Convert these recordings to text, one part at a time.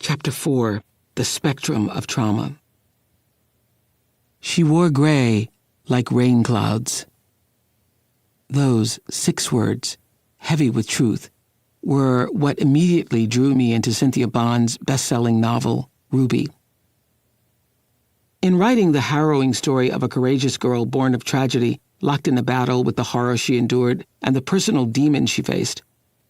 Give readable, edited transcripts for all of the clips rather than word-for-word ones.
Chapter 4, The Spectrum of Trauma. She wore gray like rain clouds. Those 6 words, heavy with truth, were what immediately drew me into Cynthia Bond's best-selling novel, Ruby. In writing the harrowing story of a courageous girl born of tragedy, locked in a battle with the horror she endured and the personal demons she faced,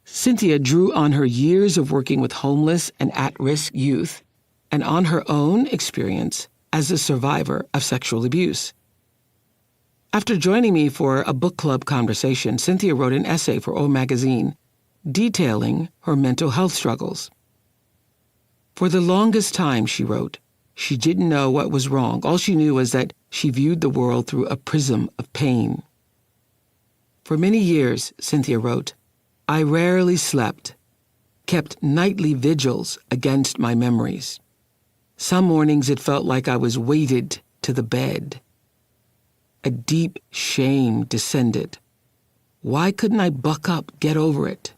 Cynthia drew on her years of working with homeless and at-risk youth and on her own experience as a survivor of sexual abuse. After joining me for a book club conversation, Cynthia wrote an essay for O Magazine detailing her mental health struggles. For the longest time, she wrote, she didn't know what was wrong. All she knew was that she viewed the world through a prism of pain. For many years, Cynthia wrote, I rarely slept, kept nightly vigils against my memories. Some mornings it felt like I was weighted to the bed. A deep shame descended. Why couldn't I buck up, get over it?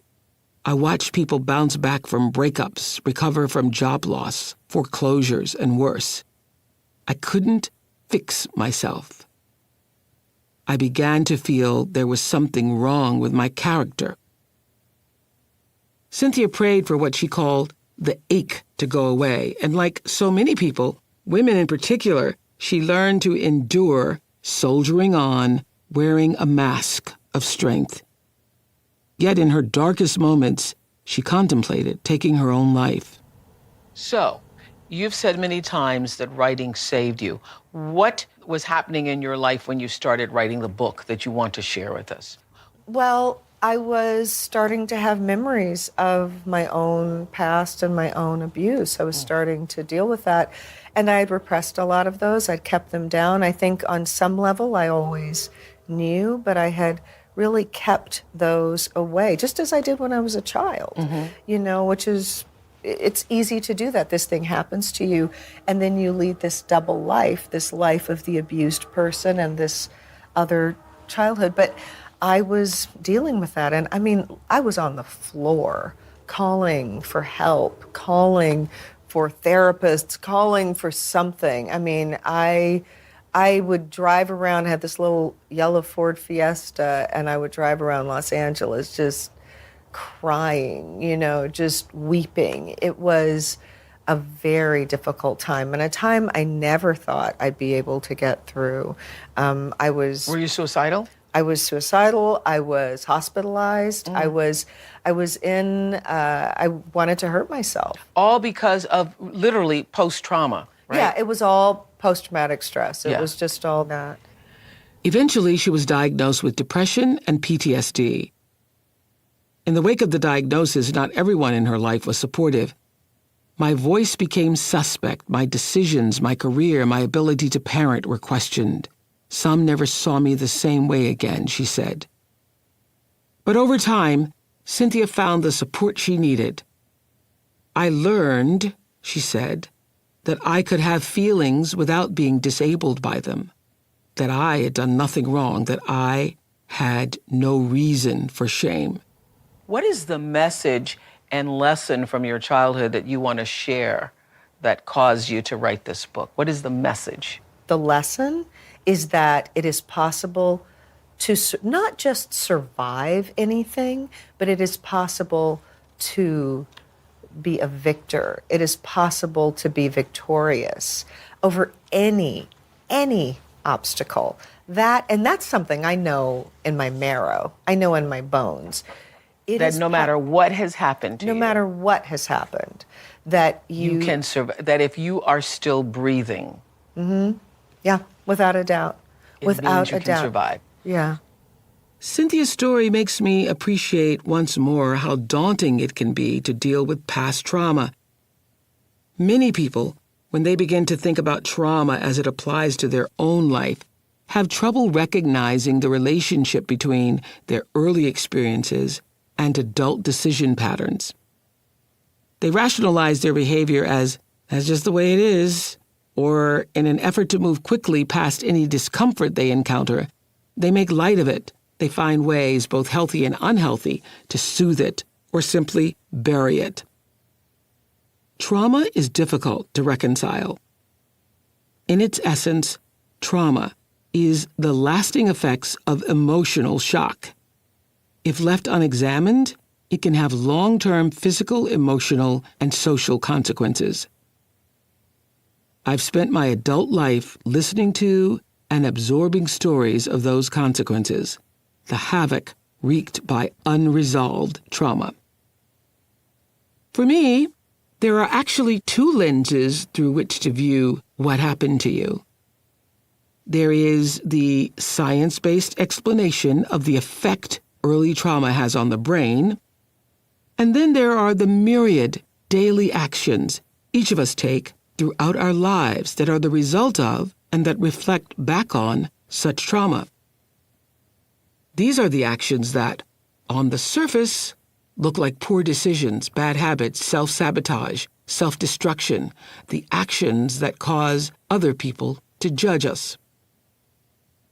I watched people bounce back from breakups, recover from job loss, foreclosures, and worse. I couldn't fix myself. I began to feel there was something wrong with my character. Cynthia prayed for what she called the ache to go away, and like so many people, women in particular, she learned to endure, soldiering on, wearing a mask of strength. Yet in her darkest moments, she contemplated taking her own life. So, you've said many times that writing saved you. What was happening in your life when you started writing the book that you want to share with us? Well, I was starting to have memories of my own past and my own abuse. I was starting to deal with that. And I had repressed a lot of those. I'd kept them down. I think on some level I always knew, but I had really kept those away, just as I did when I was a child, which is, it's easy to do that. This thing happens to you, and then you lead this double life, this life of the abused person and this other childhood. But I was dealing with that, and I mean, I was on the floor calling for help, calling for therapists, calling for something. I mean, I would drive around, I had this little yellow Ford Fiesta, and I would drive around Los Angeles just crying, just weeping. It was a very difficult time, and a time I never thought I'd be able to get through. Were you suicidal? I was suicidal. I was hospitalized. I wanted to hurt myself. All because of literally post-trauma, right? Yeah, it was all post-traumatic stress. It was just all that. Eventually, she was diagnosed with depression and PTSD. In the wake of the diagnosis, not everyone in her life was supportive. My voice became suspect. My decisions, my career, my ability to parent were questioned. Some never saw me the same way again, she said. But over time, Cynthia found the support she needed. I learned, she said, that I could have feelings without being disabled by them, that I had done nothing wrong, that I had no reason for shame. What is the message and lesson from your childhood that you want to share that caused you to write this book? What is the message? The lesson is that it is possible to not just survive anything, but it is possible to be a victor. It is possible to be victorious over any obstacle. That's something I know in my marrow. I know in my bones. That no matter what has happened to you. No matter what has happened, that you can survive. That if you are still breathing. Yeah, without a doubt. Without a doubt. Can survive. Yeah. Cynthia's story makes me appreciate once more how daunting it can be to deal with past trauma. Many people, when they begin to think about trauma as it applies to their own life, have trouble recognizing the relationship between their early experiences and adult decision patterns. They rationalize their behavior as, that's just the way it is, or in an effort to move quickly past any discomfort they encounter, they make light of it. They find ways, both healthy and unhealthy, to soothe it or simply bury it. Trauma is difficult to reconcile. In its essence, trauma is the lasting effects of emotional shock. If left unexamined, it can have long-term physical, emotional, and social consequences. I've spent my adult life listening to and absorbing stories of those consequences, the havoc wreaked by unresolved trauma. For me, there are actually two lenses through which to view what happened to you. There is the science-based explanation of the effect early trauma has on the brain, and then there are the myriad daily actions each of us take throughout our lives that are the result of and that reflect back on such trauma. These are the actions that, on the surface, look like poor decisions, bad habits, self-sabotage, self-destruction, the actions that cause other people to judge us.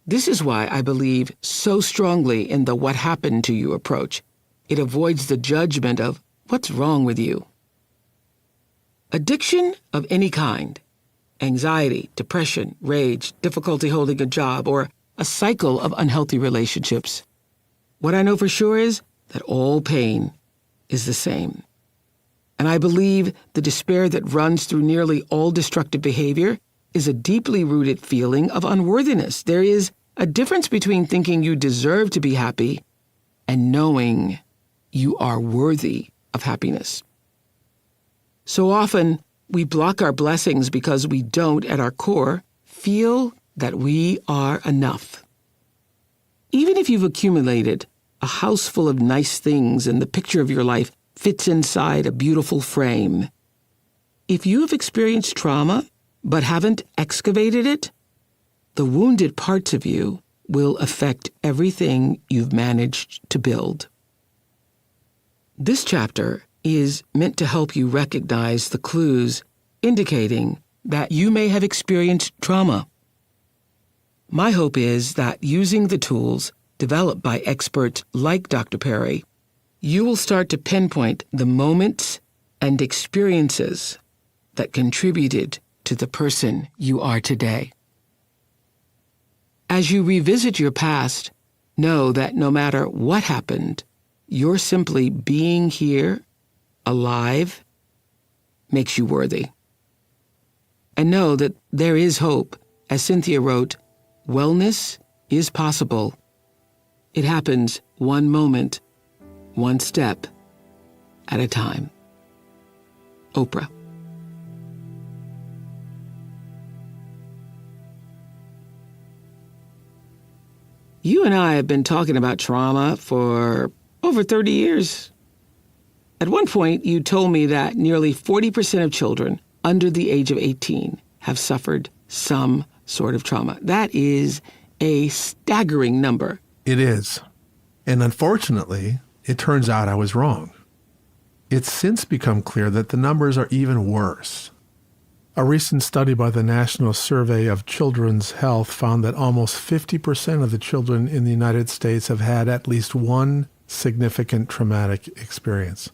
This is why I believe so strongly in the what happened to you approach. It avoids the judgment of what's wrong with you. Addiction of any kind, anxiety, depression, rage, difficulty holding a job, or a cycle of unhealthy relationships. What I know for sure is that all pain is the same. And I believe the despair that runs through nearly all destructive behavior is a deeply rooted feeling of unworthiness. There is a difference between thinking you deserve to be happy and knowing you are worthy of happiness. So often, we block our blessings because we don't, at our core, feel that we are enough. Even if you've accumulated a house full of nice things and the picture of your life fits inside a beautiful frame, if you have experienced trauma but haven't excavated it, the wounded parts of you will affect everything you've managed to build. This chapter is meant to help you recognize the clues indicating that you may have experienced trauma. My hope is that using the tools developed by experts like Dr. Perry, you will start to pinpoint the moments and experiences that contributed to the person you are today. As you revisit your past, know that no matter what happened, you're simply being here, alive, makes you worthy. And know that there is hope. As Cynthia wrote, wellness is possible. It happens one moment, one step at a time. Oprah. You and I have been talking about trauma for over 30 years. At one point, you told me that nearly 40% of children under the age of 18 have suffered some sort of trauma. That is a staggering number. It is. And unfortunately, it turns out I was wrong. It's since become clear that the numbers are even worse. A recent study by the National Survey of Children's Health found that almost 50% of the children in the United States have had at least one significant traumatic experience.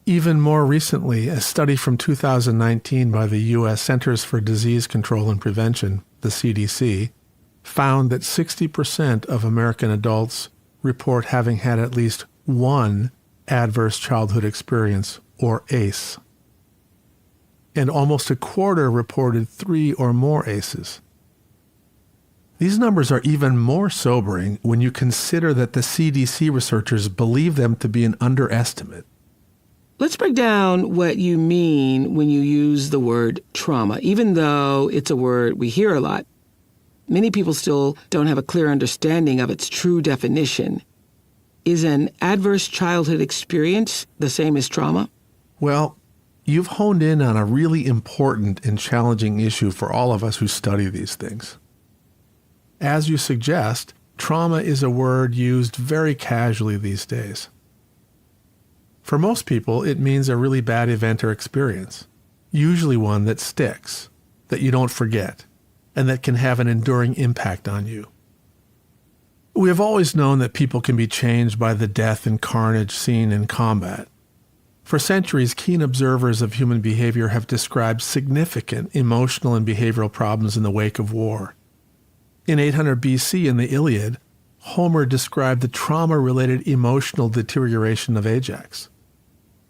Even more recently, a study from 2019 by the U.S. Centers for Disease Control and Prevention, the CDC, found that 60% of American adults report having had at least one adverse childhood experience, or ACE. And almost a quarter reported 3 or more ACEs. These numbers are even more sobering when you consider that the CDC researchers believe them to be an underestimate. Let's break down what you mean when you use the word trauma. Even though it's a word we hear a lot, many people still don't have a clear understanding of its true definition. Is an adverse childhood experience the same as trauma? Well, you've honed in on a really important and challenging issue for all of us who study these things. As you suggest, trauma is a word used very casually these days. For most people, it means a really bad event or experience, usually one that sticks, that you don't forget, and that can have an enduring impact on you. We have always known that people can be changed by the death and carnage seen in combat. For centuries, keen observers of human behavior have described significant emotional and behavioral problems in the wake of war. In 800 BC, in the Iliad, Homer described the trauma-related emotional deterioration of Ajax.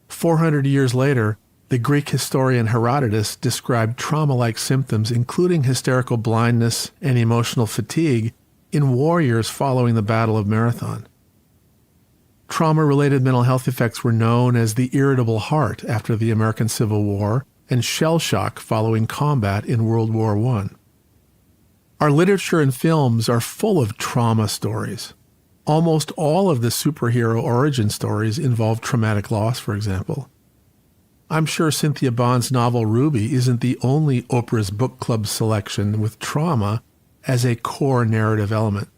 400 years later, the Greek historian Herodotus described trauma-like symptoms, including hysterical blindness and emotional fatigue, in warriors following the Battle of Marathon. Trauma-related mental health effects were known as the irritable heart after the American Civil War and shell shock following combat in World War I. Our literature and films are full of trauma stories. Almost all of the superhero origin stories involve traumatic loss, for example. I'm sure Cynthia Bond's novel Ruby isn't the only Oprah's Book Club selection with trauma as a core narrative element.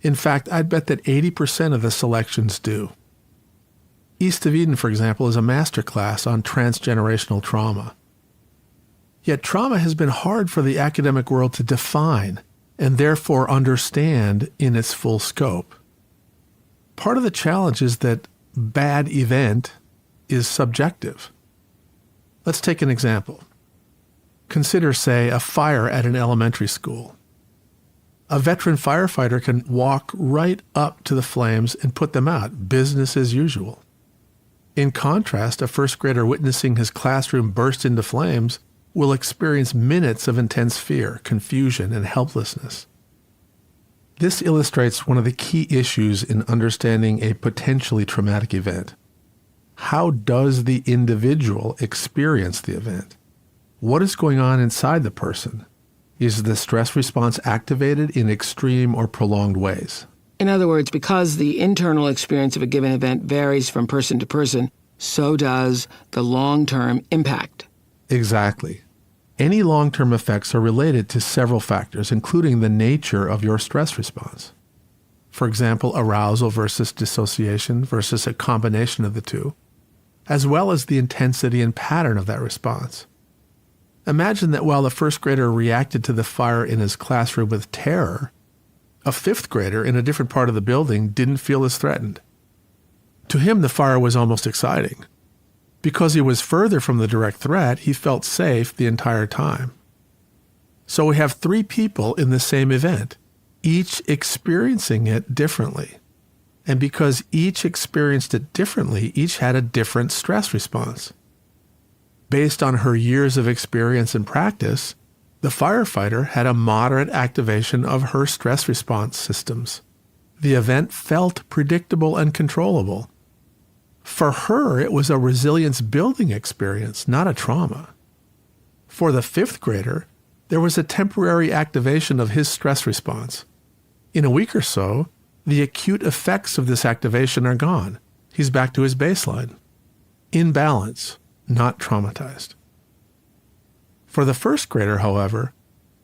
In fact, I'd bet that 80% of the selections do. East of Eden, for example, is a masterclass on transgenerational trauma. Yet trauma has been hard for the academic world to define and therefore understand in its full scope. Part of the challenge is that bad event is subjective. Let's take an example. Consider, say, a fire at an elementary school. A veteran firefighter can walk right up to the flames and put them out, business as usual. In contrast, a first grader witnessing his classroom burst into flames will experience minutes of intense fear, confusion, and helplessness. This illustrates one of the key issues in understanding a potentially traumatic event. How does the individual experience the event? What is going on inside the person? Is the stress response activated in extreme or prolonged ways? In other words, because the internal experience of a given event varies from person to person, so does the long-term impact. Exactly. Any long-term effects are related to several factors, including the nature of your stress response. For example, arousal versus dissociation versus a combination of the two, as well as the intensity and pattern of that response. Imagine that while the first grader reacted to the fire in his classroom with terror, a fifth grader in a different part of the building didn't feel as threatened. To him, the fire was almost exciting. Because he was further from the direct threat, he felt safe the entire time. So we have three people in the same event, each experiencing it differently. And because each experienced it differently, each had a different stress response. Based on her years of experience and practice, the firefighter had a moderate activation of her stress response systems. The event felt predictable and controllable. For her, it was a resilience-building experience, not a trauma. For the fifth grader, there was a temporary activation of his stress response. In a week or so, the acute effects of this activation are gone. He's back to his baseline. In balance, not traumatized. For the first grader, however,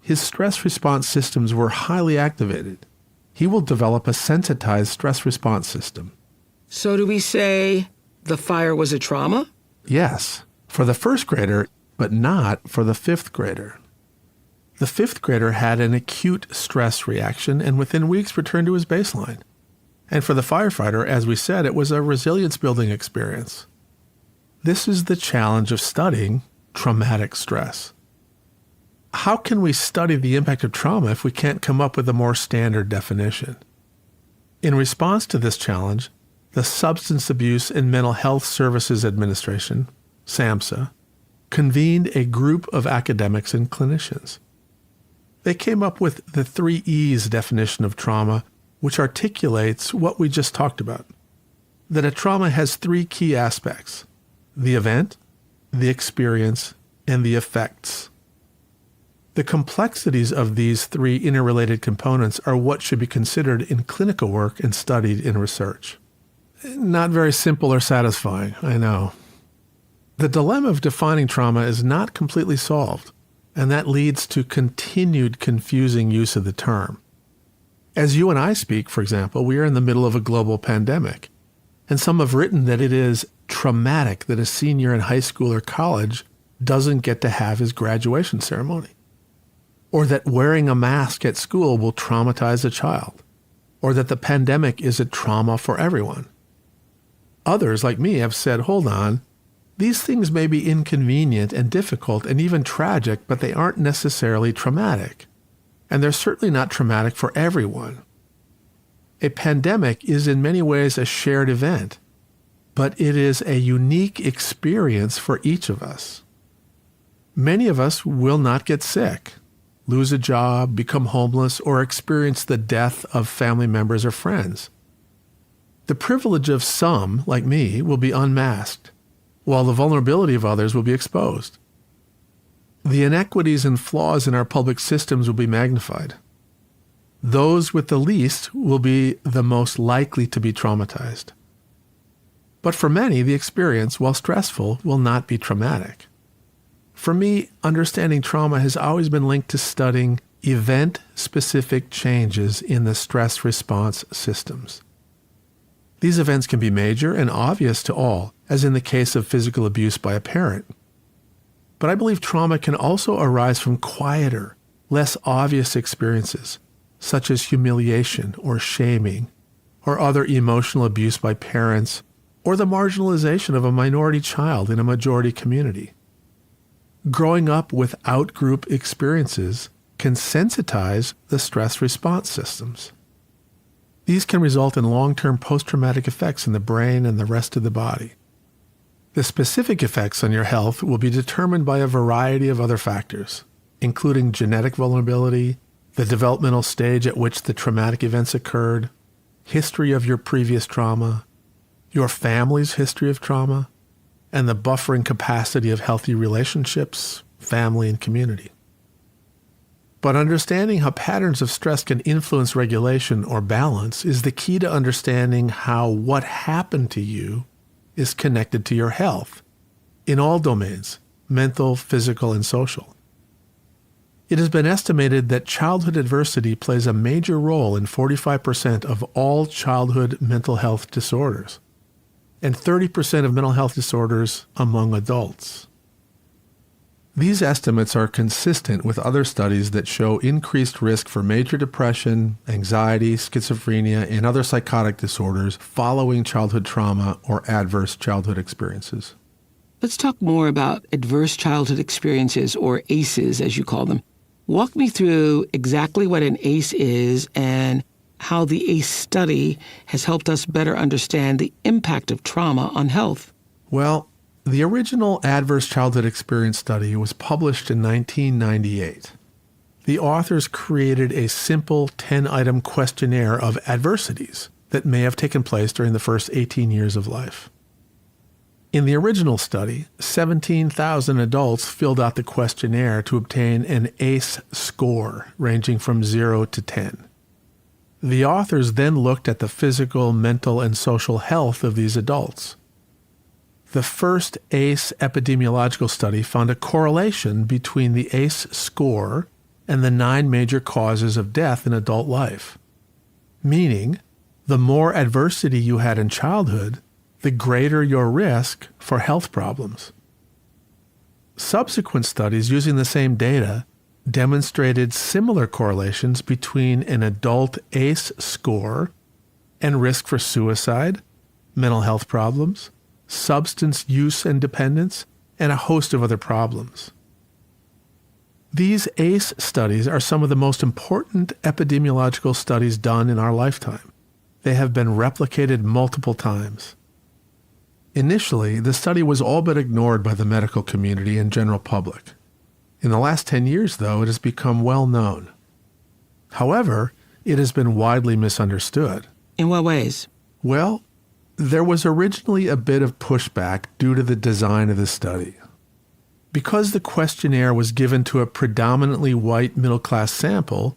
his stress response systems were highly activated. He will develop a sensitized stress response system. So do we say the fire was a trauma? Yes, for the first grader, but not for the fifth grader. The fifth grader had an acute stress reaction and within weeks returned to his baseline. And for the firefighter, as we said, it was a resilience-building experience. This is the challenge of studying traumatic stress. How can we study the impact of trauma if we can't come up with a more standard definition? In response to this challenge, the Substance Abuse and Mental Health Services Administration, SAMHSA, convened a group of academics and clinicians. They came up with the 3 E's definition of trauma, which articulates what we just talked about. That a trauma has 3 key aspects: the event, the experience, and the effects. The complexities of these 3 interrelated components are what should be considered in clinical work and studied in research. Not very simple or satisfying, I know. The dilemma of defining trauma is not completely solved, and that leads to continued confusing use of the term. As you and I speak, for example, we are in the middle of a global pandemic, and some have written that it is traumatic that a senior in high school or college doesn't get to have his graduation ceremony, or that wearing a mask at school will traumatize a child, or that the pandemic is a trauma for everyone. Others, like me, have said, hold on, these things may be inconvenient and difficult and even tragic, but they aren't necessarily traumatic. And they're certainly not traumatic for everyone. A pandemic is in many ways a shared event, but it is a unique experience for each of us. Many of us will not get sick, lose a job, become homeless, or experience the death of family members or friends. The privilege of some, like me, will be unmasked, while the vulnerability of others will be exposed. The inequities and flaws in our public systems will be magnified. Those with the least will be the most likely to be traumatized. But for many, the experience, while stressful, will not be traumatic. For me, understanding trauma has always been linked to studying event-specific changes in the stress response systems. These events can be major and obvious to all, as in the case of physical abuse by a parent. But I believe trauma can also arise from quieter, less obvious experiences, such as humiliation or shaming, or other emotional abuse by parents, or the marginalization of a minority child in a majority community. Growing up without group experiences can sensitize the stress response systems. These can result in long-term post-traumatic effects in the brain and the rest of the body. The specific effects on your health will be determined by a variety of other factors, including genetic vulnerability, the developmental stage at which the traumatic events occurred, history of your previous trauma, your family's history of trauma, and the buffering capacity of healthy relationships, family, and community. But understanding how patterns of stress can influence regulation or balance is the key to understanding how what happened to you is connected to your health in all domains, mental, physical, and social. It has been estimated that childhood adversity plays a major role in 45% of all childhood mental health disorders, and 30% of mental health disorders among adults. These estimates are consistent with other studies that show increased risk for major depression, anxiety, schizophrenia, and other psychotic disorders following childhood trauma or adverse childhood experiences. Let's talk more about adverse childhood experiences, or ACEs as you call them. Walk me through exactly what an ACE is and how the ACE study has helped us better understand the impact of trauma on health. Well, the original Adverse Childhood Experience study was published in 1998. The authors created a simple 10-item questionnaire of adversities that may have taken place during the first 18 years of life. In the original study, 17,000 adults filled out the questionnaire to obtain an ACE score ranging from 0 to 10. The authors then looked at the physical, mental, and social health of these adults. The first ACE epidemiological study found a correlation between the ACE score and the 9 major causes of death in adult life. Meaning, the more adversity you had in childhood, the greater your risk for health problems. Subsequent studies using the same data demonstrated similar correlations between an adult ACE score and risk for suicide, mental health problems, substance use and dependence, and a host of other problems. These ACE studies are some of the most important epidemiological studies done in our lifetime. They have been replicated multiple times. Initially, the study was all but ignored by the medical community and general public. In the last 10 years, though, it has become well known. However, it has been widely misunderstood. In what ways? Well, there was originally a bit of pushback due to the design of the study. Because the questionnaire was given to a predominantly white middle-class sample,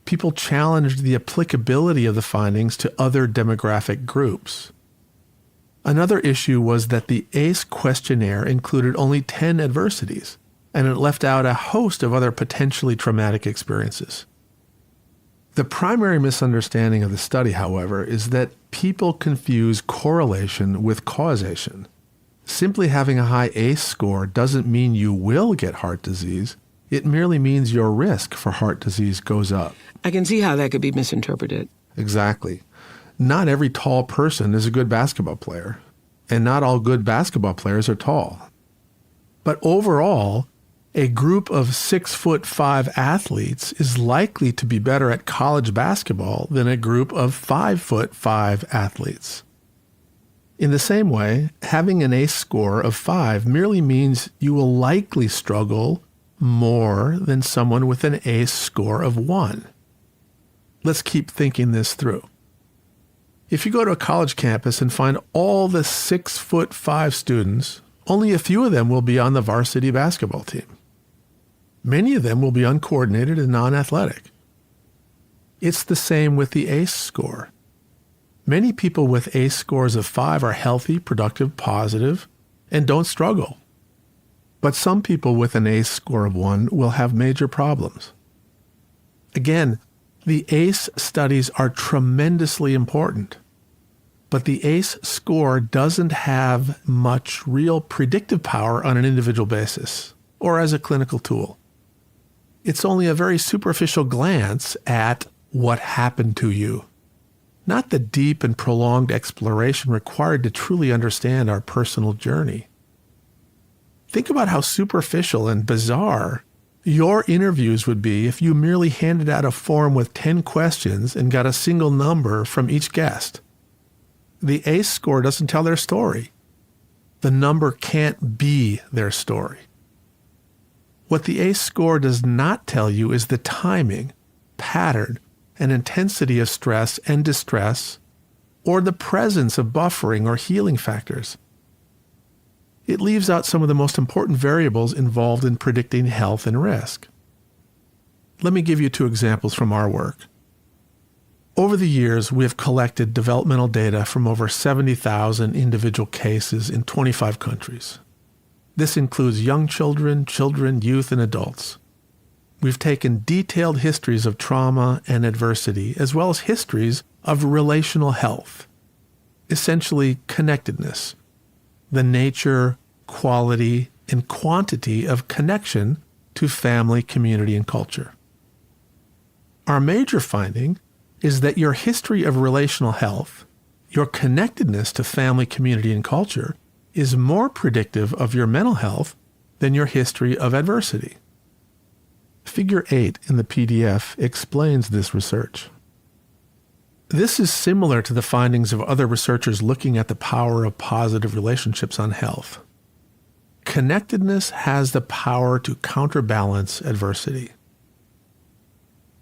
people challenged the applicability of the findings to other demographic groups. Another issue was that the ACE questionnaire included only 10 adversities, and it left out a host of other potentially traumatic experiences. The primary misunderstanding of the study, however, is that people confuse correlation with causation. Simply having a high ACE score doesn't mean you will get heart disease. It merely means your risk for heart disease goes up. I can see how that could be misinterpreted. Exactly. Not every tall person is a good basketball player. and not all good basketball players are tall. But overall, a group of 6'5" athletes is likely to be better at college basketball than a group of 5'5" athletes. In the same way, having an ACE score of 5 merely means you will likely struggle more than someone with an ACE score of 1. Let's keep thinking this through. If you go to a college campus and find all the 6'5" students, only a few of them will be on the varsity basketball team. Many of them will be uncoordinated and non-athletic. It's the same with the ACE score. Many people with ACE scores of 5 are healthy, productive, positive, and don't struggle. But some people with an ACE score of 1 will have major problems. Again, the ACE studies are tremendously important, but the ACE score doesn't have much real predictive power on an individual basis or as a clinical tool. It's only a very superficial glance at what happened to you, not the deep and prolonged exploration required to truly understand our personal journey. Think about how superficial and bizarre your interviews would be if you merely handed out a form with 10 questions and got a single number from each guest. The ACE score doesn't tell their story. The number can't be their story. What the ACE score does not tell you is the timing, pattern, and intensity of stress and distress, or the presence of buffering or healing factors. It leaves out some of the most important variables involved in predicting health and risk. Let me give you 2 examples from our work. Over the years, we have collected developmental data from over 70,000 individual cases in 25 countries. This includes young children, youth, and adults. We've taken detailed histories of trauma and adversity, as well as histories of relational health, essentially connectedness, the nature, quality, and quantity of connection to family, community, and culture. Our major finding is that your history of relational health, your connectedness to family, community, and culture, is more predictive of your mental health than your history of adversity. Figure 8 in the PDF explains this research. This is similar to the findings of other researchers looking at the power of positive relationships on health. Connectedness has the power to counterbalance adversity.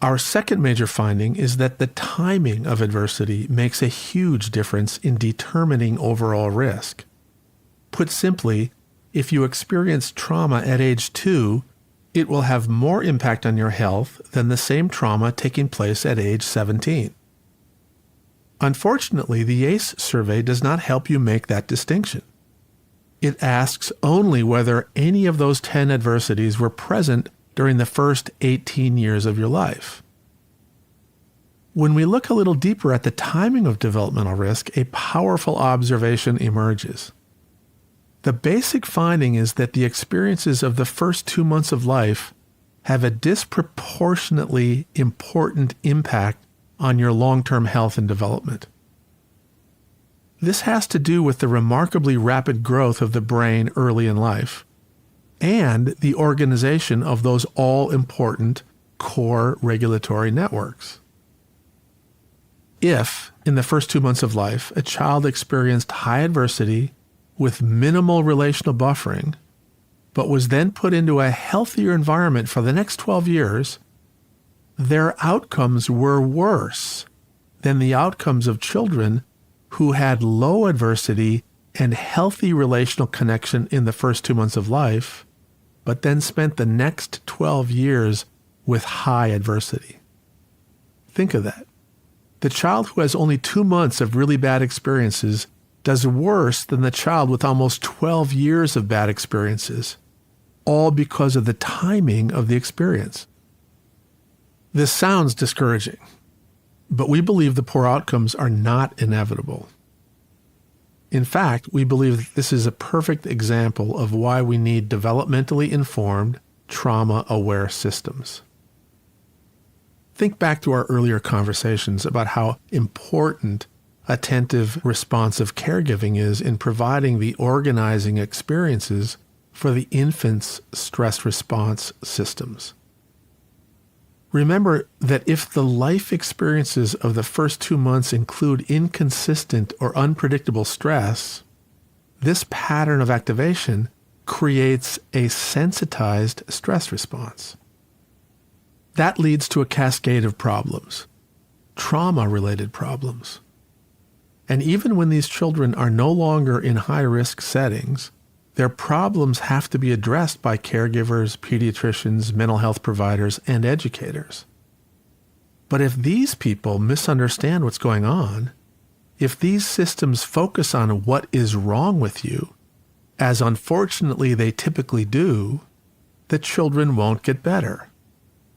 Our second major finding is that the timing of adversity makes a huge difference in determining overall risk. Put simply, if you experience trauma at age 2, it will have more impact on your health than the same trauma taking place at age 17. Unfortunately, the ACE survey does not help you make that distinction. It asks only whether any of those 10 adversities were present during the first 18 years of your life. When we look a little deeper at the timing of developmental risk, a powerful observation emerges. The basic finding is that the experiences of the first 2 months of life have a disproportionately important impact on your long-term health and development. This has to do with the remarkably rapid growth of the brain early in life and the organization of those all-important core regulatory networks. If, in the first 2 months of life, a child experienced high adversity with minimal relational buffering, but was then put into a healthier environment for the next 12 years, their outcomes were worse than the outcomes of children who had low adversity and healthy relational connection in the first 2 months of life, but then spent the next 12 years with high adversity. Think of that. The child who has only 2 months of really bad experiences does worse than the child with almost 12 years of bad experiences, all because of the timing of the experience. This sounds discouraging, but we believe the poor outcomes are not inevitable. In fact, we believe that this is a perfect example of why we need developmentally informed, trauma-aware systems. Think back to our earlier conversations about how important attentive, responsive caregiving is in providing the organizing experiences for the infant's stress response systems. Remember that if the life experiences of the first 2 months include inconsistent or unpredictable stress, this pattern of activation creates a sensitized stress response. That leads to a cascade of problems, trauma-related problems. And even when these children are no longer in high-risk settings, their problems have to be addressed by caregivers, pediatricians, mental health providers, and educators. But if these people misunderstand what's going on, if these systems focus on what is wrong with you, as unfortunately they typically do, the children won't get better.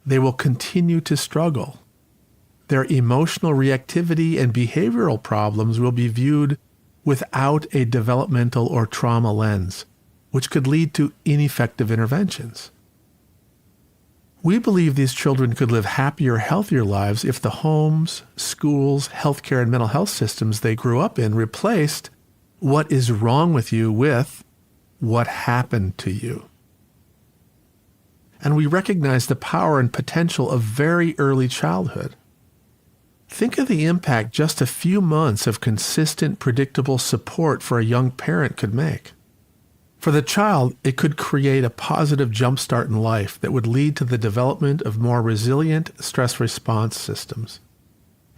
They will continue to struggle. Their emotional reactivity and behavioral problems will be viewed without a developmental or trauma lens, which could lead to ineffective interventions. We believe these children could live happier, healthier lives if the homes, schools, healthcare, and mental health systems they grew up in replaced what is wrong with you with what happened to you. And we recognize the power and potential of very early childhood. Think of the impact just a few months of consistent, predictable support for a young parent could make. For the child, it could create a positive jumpstart in life that would lead to the development of more resilient stress response systems.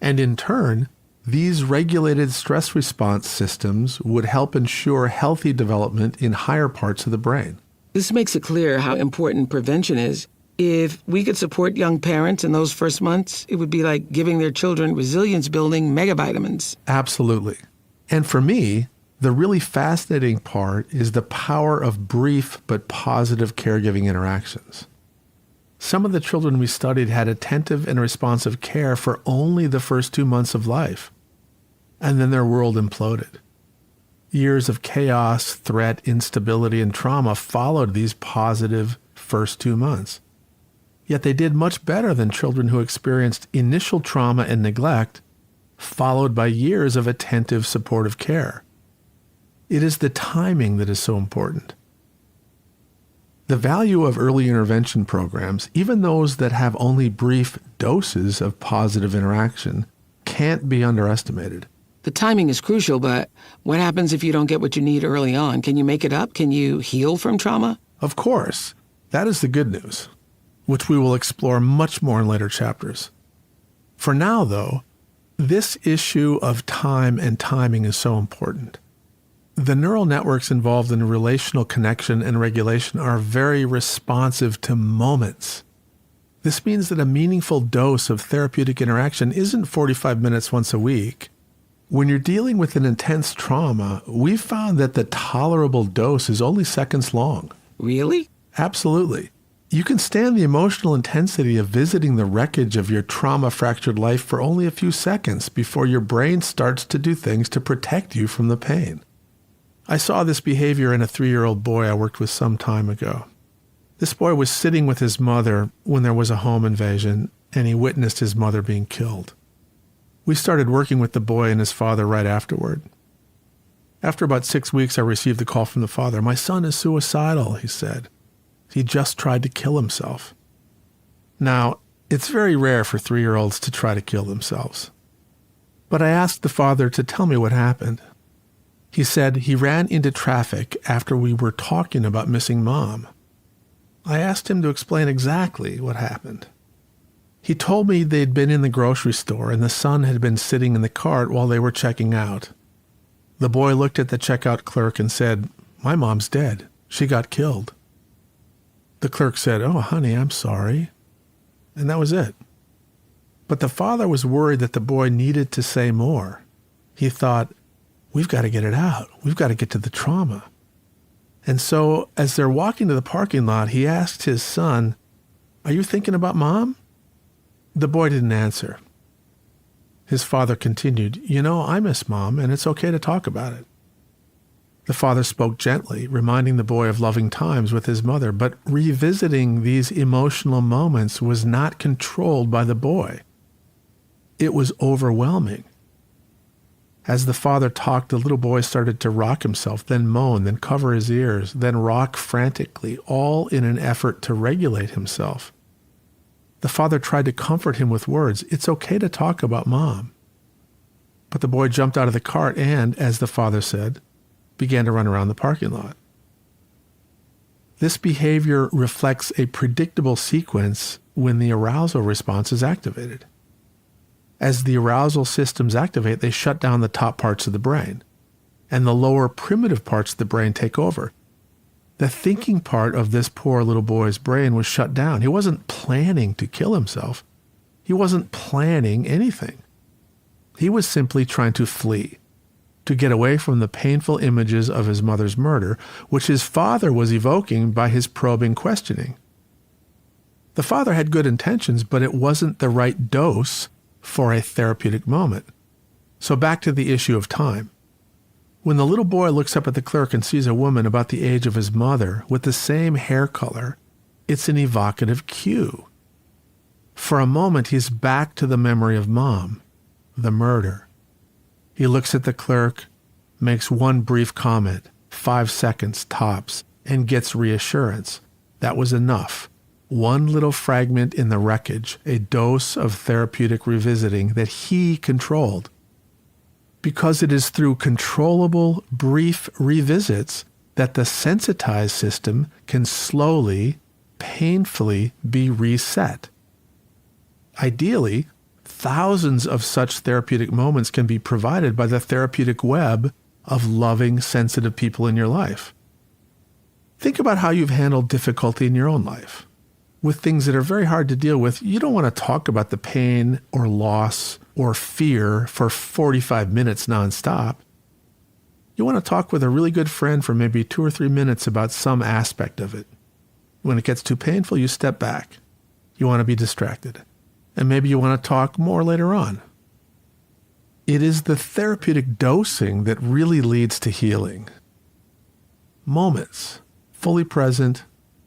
And in turn, these regulated stress response systems would help ensure healthy development in higher parts of the brain. This makes it clear how important prevention is. If we could support young parents in those first months, it would be like giving their children resilience-building megavitamins. Absolutely. And for me, the really fascinating part is the power of brief but positive caregiving interactions. Some of the children we studied had attentive and responsive care for only the first 2 months of life, and then their world imploded. Years of chaos, threat, instability, and trauma followed these positive first 2 months. Yet they did much better than children who experienced initial trauma and neglect, followed by years of attentive, supportive care. It is the timing that is so important. The value of early intervention programs, even those that have only brief doses of positive interaction, can't be underestimated. The timing is crucial, but what happens if you don't get what you need early on? Can you make it up? Can you heal from trauma? Of course, that is the good news, which we will explore much more in later chapters. For now, though, this issue of time and timing is so important. The neural networks involved in relational connection and regulation are very responsive to moments. This means that a meaningful dose of therapeutic interaction isn't 45 minutes once a week. When you're dealing with an intense trauma, we've found that the tolerable dose is only seconds long. Really? Absolutely. You can stand the emotional intensity of visiting the wreckage of your trauma-fractured life for only a few seconds before your brain starts to do things to protect you from the pain. I saw this behavior in a 3-year-old boy I worked with some time ago. This boy was sitting with his mother when there was a home invasion, and he witnessed his mother being killed. We started working with the boy and his father right afterward. After about 6 weeks, I received a call from the father. "My son is suicidal," he said. "He just tried to kill himself." Now, it's very rare for 3-year-olds to try to kill themselves. But I asked the father to tell me what happened. He said he ran into traffic after we were talking about missing Mom. I asked him to explain exactly what happened. He told me they'd been in the grocery store and the son had been sitting in the cart while they were checking out. The boy looked at the checkout clerk and said, "My mom's dead. She got killed." The clerk said, "Oh, honey, I'm sorry." And that was it. But the father was worried that the boy needed to say more. He thought, we've got to get it out. We've got to get to the trauma. And so as they're walking to the parking lot, he asked his son, "Are you thinking about Mom?" The boy didn't answer. His father continued, "You know, I miss Mom, and it's okay to talk about it." The father spoke gently, reminding the boy of loving times with his mother, but revisiting these emotional moments was not controlled by the boy. It was overwhelming. As the father talked, the little boy started to rock himself, then moan, then cover his ears, then rock frantically, all in an effort to regulate himself. The father tried to comfort him with words. It's okay to talk about Mom. But the boy jumped out of the cart and, as the father said, began to run around the parking lot. This behavior reflects a predictable sequence when the arousal response is activated. As the arousal systems activate, they shut down the top parts of the brain, and the lower primitive parts of the brain take over. The thinking part of this poor little boy's brain was shut down. He wasn't planning to kill himself. He wasn't planning anything. He was simply trying to flee, to get away from the painful images of his mother's murder, which his father was evoking by his probing questioning. The father had good intentions, but it wasn't the right dose for a therapeutic moment. So back to the issue of time. When the little boy looks up at the clerk and sees a woman about the age of his mother with the same hair color, it's an evocative cue. For a moment, he's back to the memory of Mom, the murder. He looks at the clerk, makes one brief comment, 5 seconds tops, and gets reassurance. That was enough. One little fragment in the wreckage, a dose of therapeutic revisiting that he controlled. Because it is through controllable, brief revisits that the sensitized system can slowly, painfully be reset. Ideally, thousands of such therapeutic moments can be provided by the therapeutic web of loving, sensitive people in your life. Think about how you've handled difficulty in your own life. With things that are very hard to deal with, you don't want to talk about the pain or loss or fear for 45 minutes nonstop. You want to talk with a really good friend for maybe 2 or 3 minutes about some aspect of it. When it gets too painful, you step back. You want to be distracted. And maybe you want to talk more later on. It is the therapeutic dosing that really leads to healing. Moments, fully present,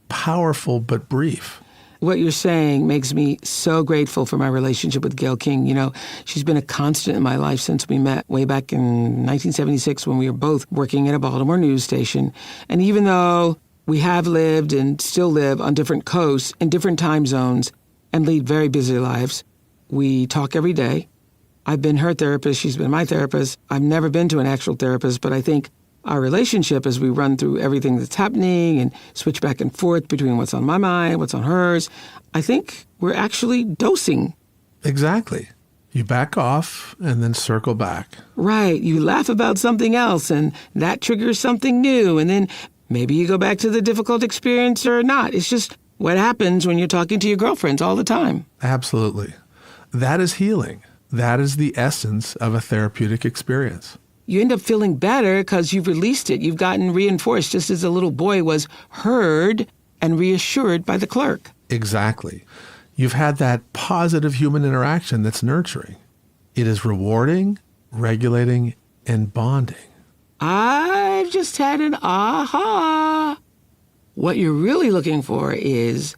powerful but brief. What you're saying makes me so grateful for my relationship with Gayle King. You know, she's been a constant in my life since we met way back in 1976 when we were both working at a Baltimore news station. And even though we have lived and still live on different coasts in different time zones and lead very busy lives, we talk every day. I've been her therapist. She's been my therapist. I've never been to an actual therapist, but I think our relationship as we run through everything that's happening and switch back and forth between what's on my mind, what's on hers, I think we're actually dosing. Exactly. You back off and then circle back. Right. You laugh about something else and that triggers something new. And then maybe you go back to the difficult experience or not. It's just what happens when you're talking to your girlfriends all the time. Absolutely. That is healing. That is the essence of a therapeutic experience. You end up feeling better because you've released it. You've gotten reinforced, just as the little boy was heard and reassured by the clerk. Exactly. You've had that positive human interaction that's nurturing. It is rewarding, regulating, and bonding. I've just had an aha. What you're really looking for is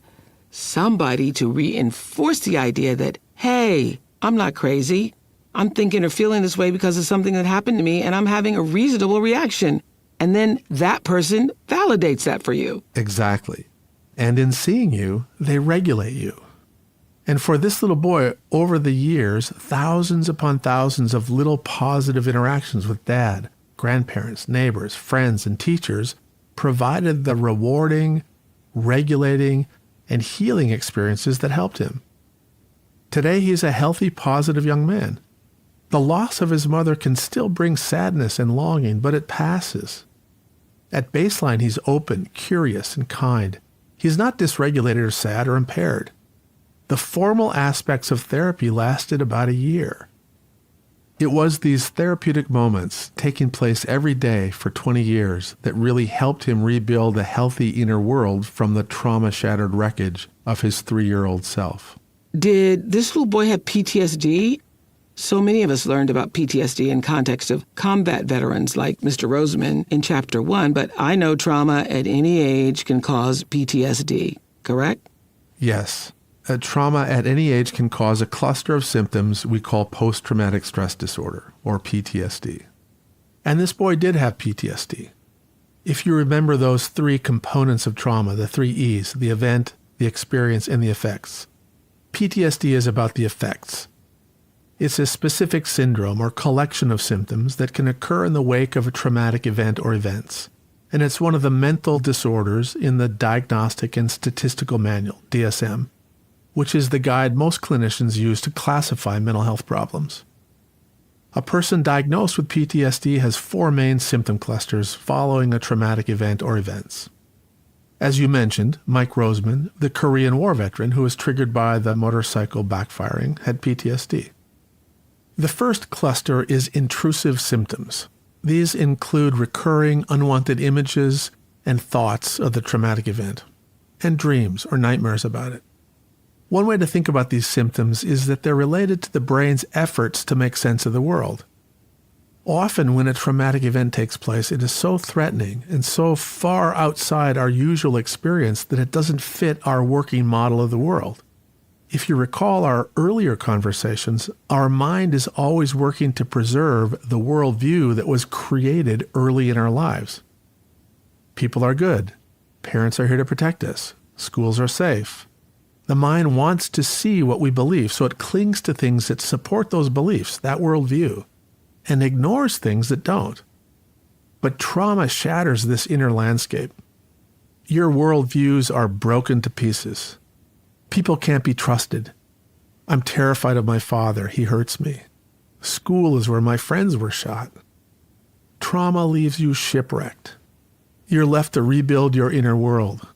somebody to reinforce the idea that, hey, I'm not crazy. I'm thinking or feeling this way because of something that happened to me, and I'm having a reasonable reaction. And then that person validates that for you. Exactly. And in seeing you, they regulate you. And for this little boy, over the years, thousands upon thousands of little positive interactions with dad, grandparents, neighbors, friends, and teachers provided the rewarding, regulating, and healing experiences that helped him. Today, he's a healthy, positive young man. The loss of his mother can still bring sadness and longing, but it passes. At baseline, he's open, curious, and kind. He's not dysregulated or sad or impaired. The formal aspects of therapy lasted about a year. It was these therapeutic moments taking place every day for 20 years that really helped him rebuild a healthy inner world from the trauma-shattered wreckage of his 3-year-old self. Did this little boy have PTSD? So many of us learned about PTSD in context of combat veterans like Mr. Roseman in Chapter 1, but I know trauma at any age can cause PTSD, correct? Yes. trauma at any age can cause a cluster of symptoms we call post-traumatic stress disorder, or PTSD. And this boy did have PTSD. If you remember those three components of trauma, the three E's, the event, the experience, and the effects, PTSD is about the effects. It's a specific syndrome or collection of symptoms that can occur in the wake of a traumatic event or events. And it's one of the mental disorders in the Diagnostic and Statistical Manual, DSM, which is the guide most clinicians use to classify mental health problems. A person diagnosed with PTSD has four main symptom clusters following a traumatic event or events. As you mentioned, Mike Roseman, the Korean War veteran who was triggered by the motorcycle backfiring, had PTSD. The first cluster is intrusive symptoms. These include recurring unwanted images and thoughts of the traumatic event, and dreams or nightmares about it. One way to think about these symptoms is that they're related to the brain's efforts to make sense of the world. Often when a traumatic event takes place, it is so threatening and so far outside our usual experience that it doesn't fit our working model of the world. If you recall our earlier conversations, our mind is always working to preserve the worldview that was created early in our lives. People are good. Parents are here to protect us. Schools are safe. The mind wants to see what we believe, so it clings to things that support those beliefs, that worldview, and ignores things that don't. But trauma shatters this inner landscape. Your worldviews are broken to pieces. People can't be trusted. I'm terrified of my father. He hurts me. School is where my friends were shot. Trauma leaves you shipwrecked. You're left to rebuild your inner world.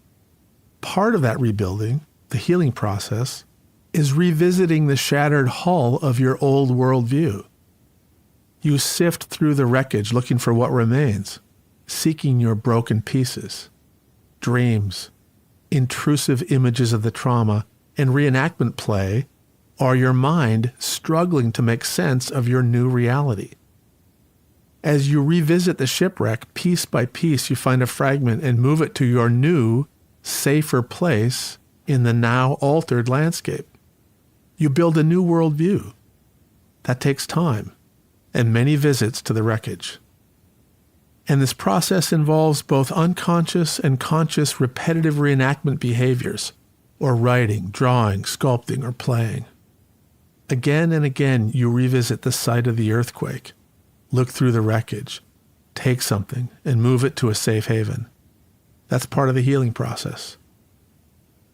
Part of that rebuilding, the healing process, is revisiting the shattered hull of your old worldview. You sift through the wreckage looking for what remains, seeking your broken pieces, dreams, intrusive images of the trauma, and reenactment play are your mind struggling to make sense of your new reality. As you revisit the shipwreck, piece by piece, you find a fragment and move it to your new, safer place in the now altered landscape. You build a new worldview. That takes time and many visits to the wreckage. And this process involves both unconscious and conscious repetitive reenactment behaviors, or writing, drawing, sculpting, or playing. Again and again, you revisit the site of the earthquake, look through the wreckage, take something, and move it to a safe haven. That's part of the healing process.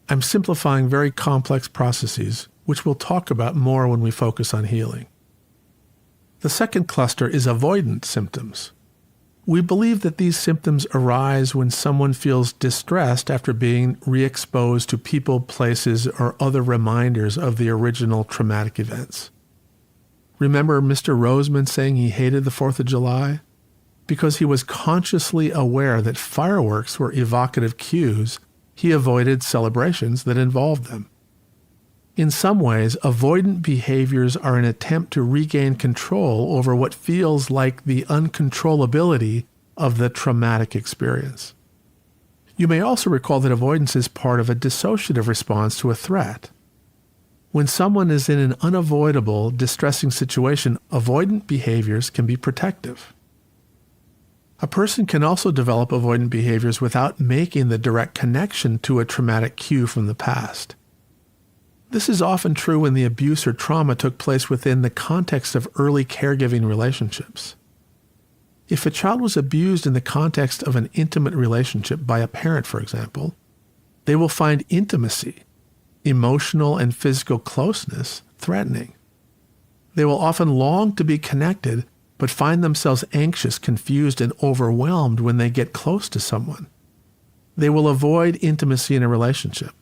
I'm simplifying very complex processes, which we'll talk about more when we focus on healing. The second cluster is avoidant symptoms. We believe that these symptoms arise when someone feels distressed after being re-exposed to people, places, or other reminders of the original traumatic events. Remember Mr. Roseman saying he hated the 4th of July? Because he was consciously aware that fireworks were evocative cues, he avoided celebrations that involved them. In some ways, avoidant behaviors are an attempt to regain control over what feels like the uncontrollability of the traumatic experience. You may also recall that avoidance is part of a dissociative response to a threat. When someone is in an unavoidable, distressing situation, avoidant behaviors can be protective. A person can also develop avoidant behaviors without making the direct connection to a traumatic cue from the past. This is often true when the abuse or trauma took place within the context of early caregiving relationships. If a child was abused in the context of an intimate relationship by a parent, for example, they will find intimacy, emotional and physical closeness, threatening. They will often long to be connected, but find themselves anxious, confused, and overwhelmed when they get close to someone. They will avoid intimacy in a relationship.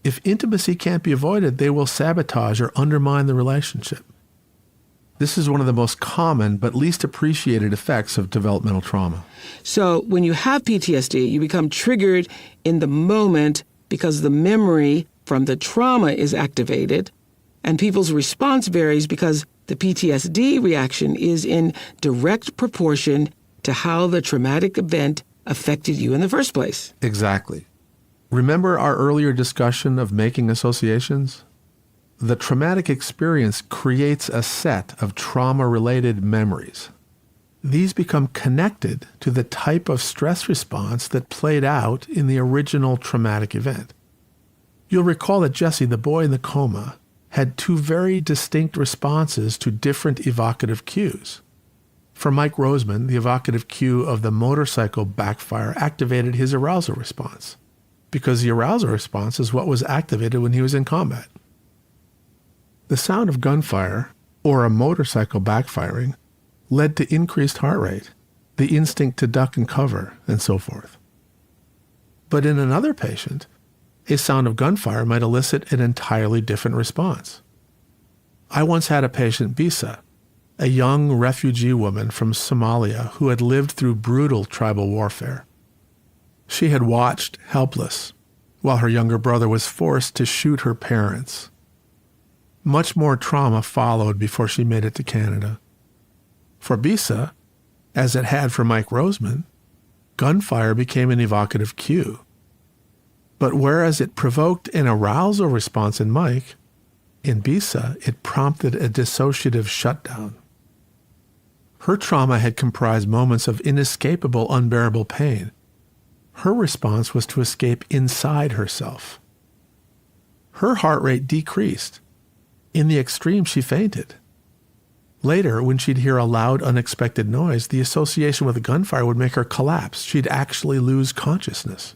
If intimacy can't be avoided, they will sabotage or undermine the relationship. This is one of the most common but least appreciated effects of developmental trauma. So when you have PTSD, you become triggered in the moment because the memory from the trauma is activated, and people's response varies because the PTSD reaction is in direct proportion to how the traumatic event affected you in the first place. Exactly. Remember our earlier discussion of making associations? The traumatic experience creates a set of trauma-related memories. These become connected to the type of stress response that played out in the original traumatic event. You'll recall that Jesse, the boy in the coma, had two very distinct responses to different evocative cues. For Mike Roseman, the evocative cue of the motorcycle backfire activated his arousal response, because the arousal response is what was activated when he was in combat. The sound of gunfire, or a motorcycle backfiring, led to increased heart rate, the instinct to duck and cover, and so forth. But in another patient, a sound of gunfire might elicit an entirely different response. I once had a patient, Bisa, a young refugee woman from Somalia who had lived through brutal tribal warfare. She had watched, helpless, while her younger brother was forced to shoot her parents. Much more trauma followed before she made it to Canada. For Bisa, as it had for Mike Roseman, gunfire became an evocative cue. But whereas it provoked an arousal response in Mike, in Bisa it prompted a dissociative shutdown. Her trauma had comprised moments of inescapable, unbearable pain. Her response was to escape inside herself. Her heart rate decreased. In the extreme, she fainted. Later, when she'd hear a loud, unexpected noise, the association with a gunfire would make her collapse. She'd actually lose consciousness.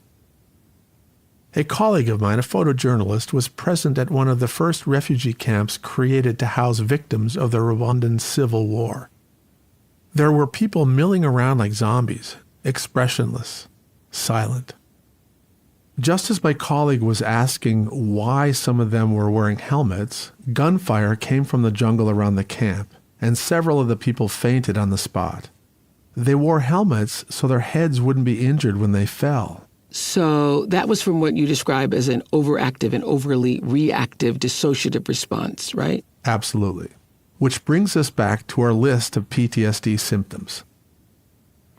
A colleague of mine, a photojournalist, was present at one of the first refugee camps created to house victims of the Rwandan Civil War. There were people milling around like zombies, expressionless, silent. Just as my colleague was asking why some of them were wearing helmets, gunfire came from the jungle around the camp, and several of the people fainted on the spot. They wore helmets so their heads wouldn't be injured when they fell. So that was from what you describe as an overactive and overly reactive dissociative response, right? Absolutely. Which brings us back to our list of PTSD symptoms.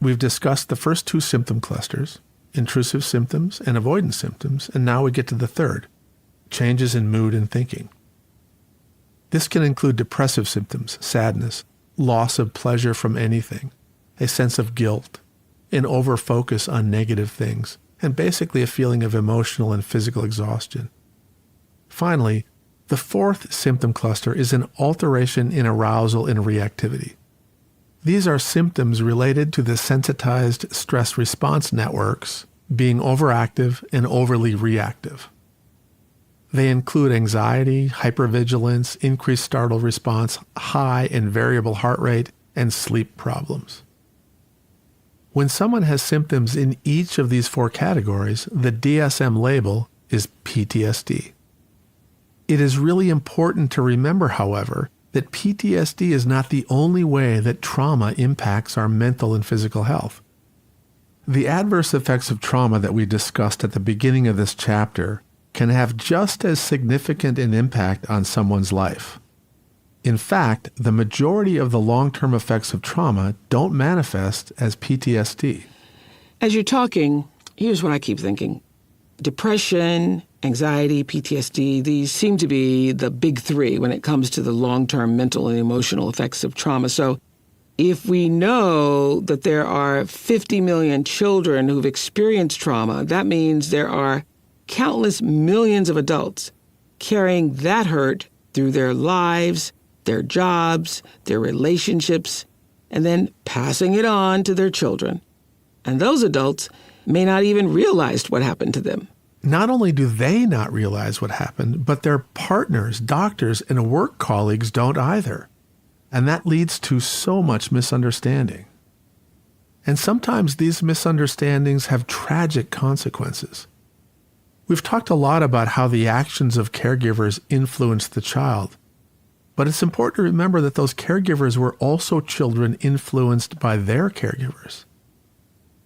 We've discussed the first two symptom clusters, intrusive symptoms and avoidance symptoms, and now we get to the third, changes in mood and thinking. This can include depressive symptoms, sadness, loss of pleasure from anything, a sense of guilt, an over-focus on negative things, and basically a feeling of emotional and physical exhaustion. Finally, the fourth symptom cluster is an alteration in arousal and reactivity. These are symptoms related to the sensitized stress response networks being overactive and overly reactive. They include anxiety, hypervigilance, increased startle response, high and variable heart rate, and sleep problems. When someone has symptoms in each of these four categories, the DSM label is PTSD. It is really important to remember, however, that PTSD is not the only way that trauma impacts our mental and physical health. The adverse effects of trauma that we discussed at the beginning of this chapter can have just as significant an impact on someone's life. In fact, the majority of the long-term effects of trauma don't manifest as PTSD. As you're talking, here's what I keep thinking. Depression, anxiety, PTSD, these seem to be the big three when it comes to the long-term mental and emotional effects of trauma. So if we know that there are 50 million children who've experienced trauma, that means there are countless millions of adults carrying that hurt through their lives, their jobs, their relationships, and then passing it on to their children. And those adults may not even realize what happened to them. Not only do they not realize what happened, but their partners, doctors, and work colleagues don't either. And that leads to so much misunderstanding. And sometimes these misunderstandings have tragic consequences. We've talked a lot about how the actions of caregivers influence the child. But it's important to remember that those caregivers were also children influenced by their caregivers.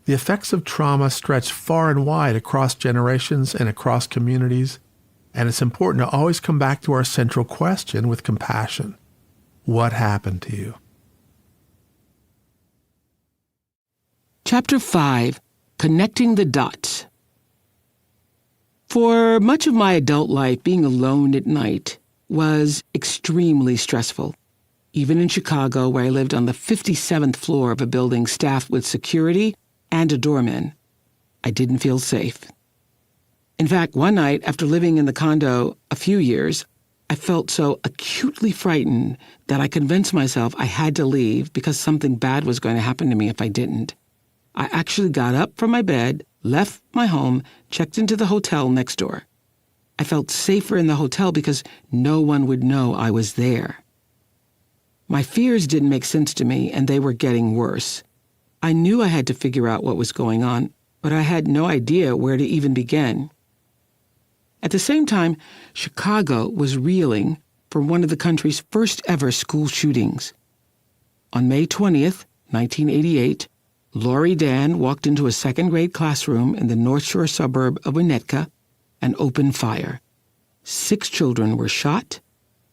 The effects of trauma stretch far and wide across generations and across communities, and it's important to always come back to our central question with compassion. What happened to you? Chapter 5, Connecting the Dots. For much of my adult life, being alone at night was extremely stressful. Even in Chicago, where I lived on the 57th floor of a building staffed with security and a doorman, I didn't feel safe. In fact, one night, after living in the condo a few years, I felt so acutely frightened that I convinced myself I had to leave because something bad was going to happen to me if I didn't. I actually got up from my bed, left my home, checked into the hotel next door. I felt safer in the hotel because no one would know I was there. My fears didn't make sense to me, and they were getting worse. I knew I had to figure out what was going on, but I had no idea where to even begin. At the same time, Chicago was reeling from one of the country's first ever school shootings. On May 20th, 1988, Lori Dan walked into a second-grade classroom in the North Shore suburb of Winnetka and opened fire. 6 children were shot,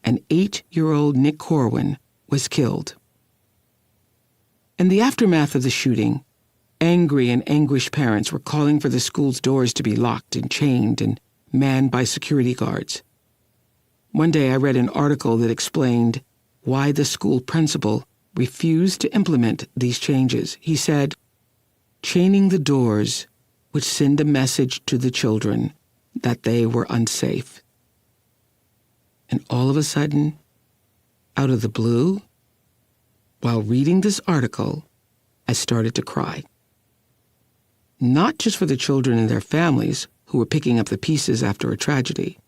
and 8-year-old Nick Corwin was killed. In the aftermath of the shooting, angry and anguished parents were calling for the school's doors to be locked and chained and manned by security guards. One day I read an article that explained why the school principal refused to implement these changes. He said, chaining the doors would send a message to the children that they were unsafe. And all of a sudden, out of the blue, while reading this article, I started to cry. Not just for the children and their families who were picking up the pieces after a tragedy,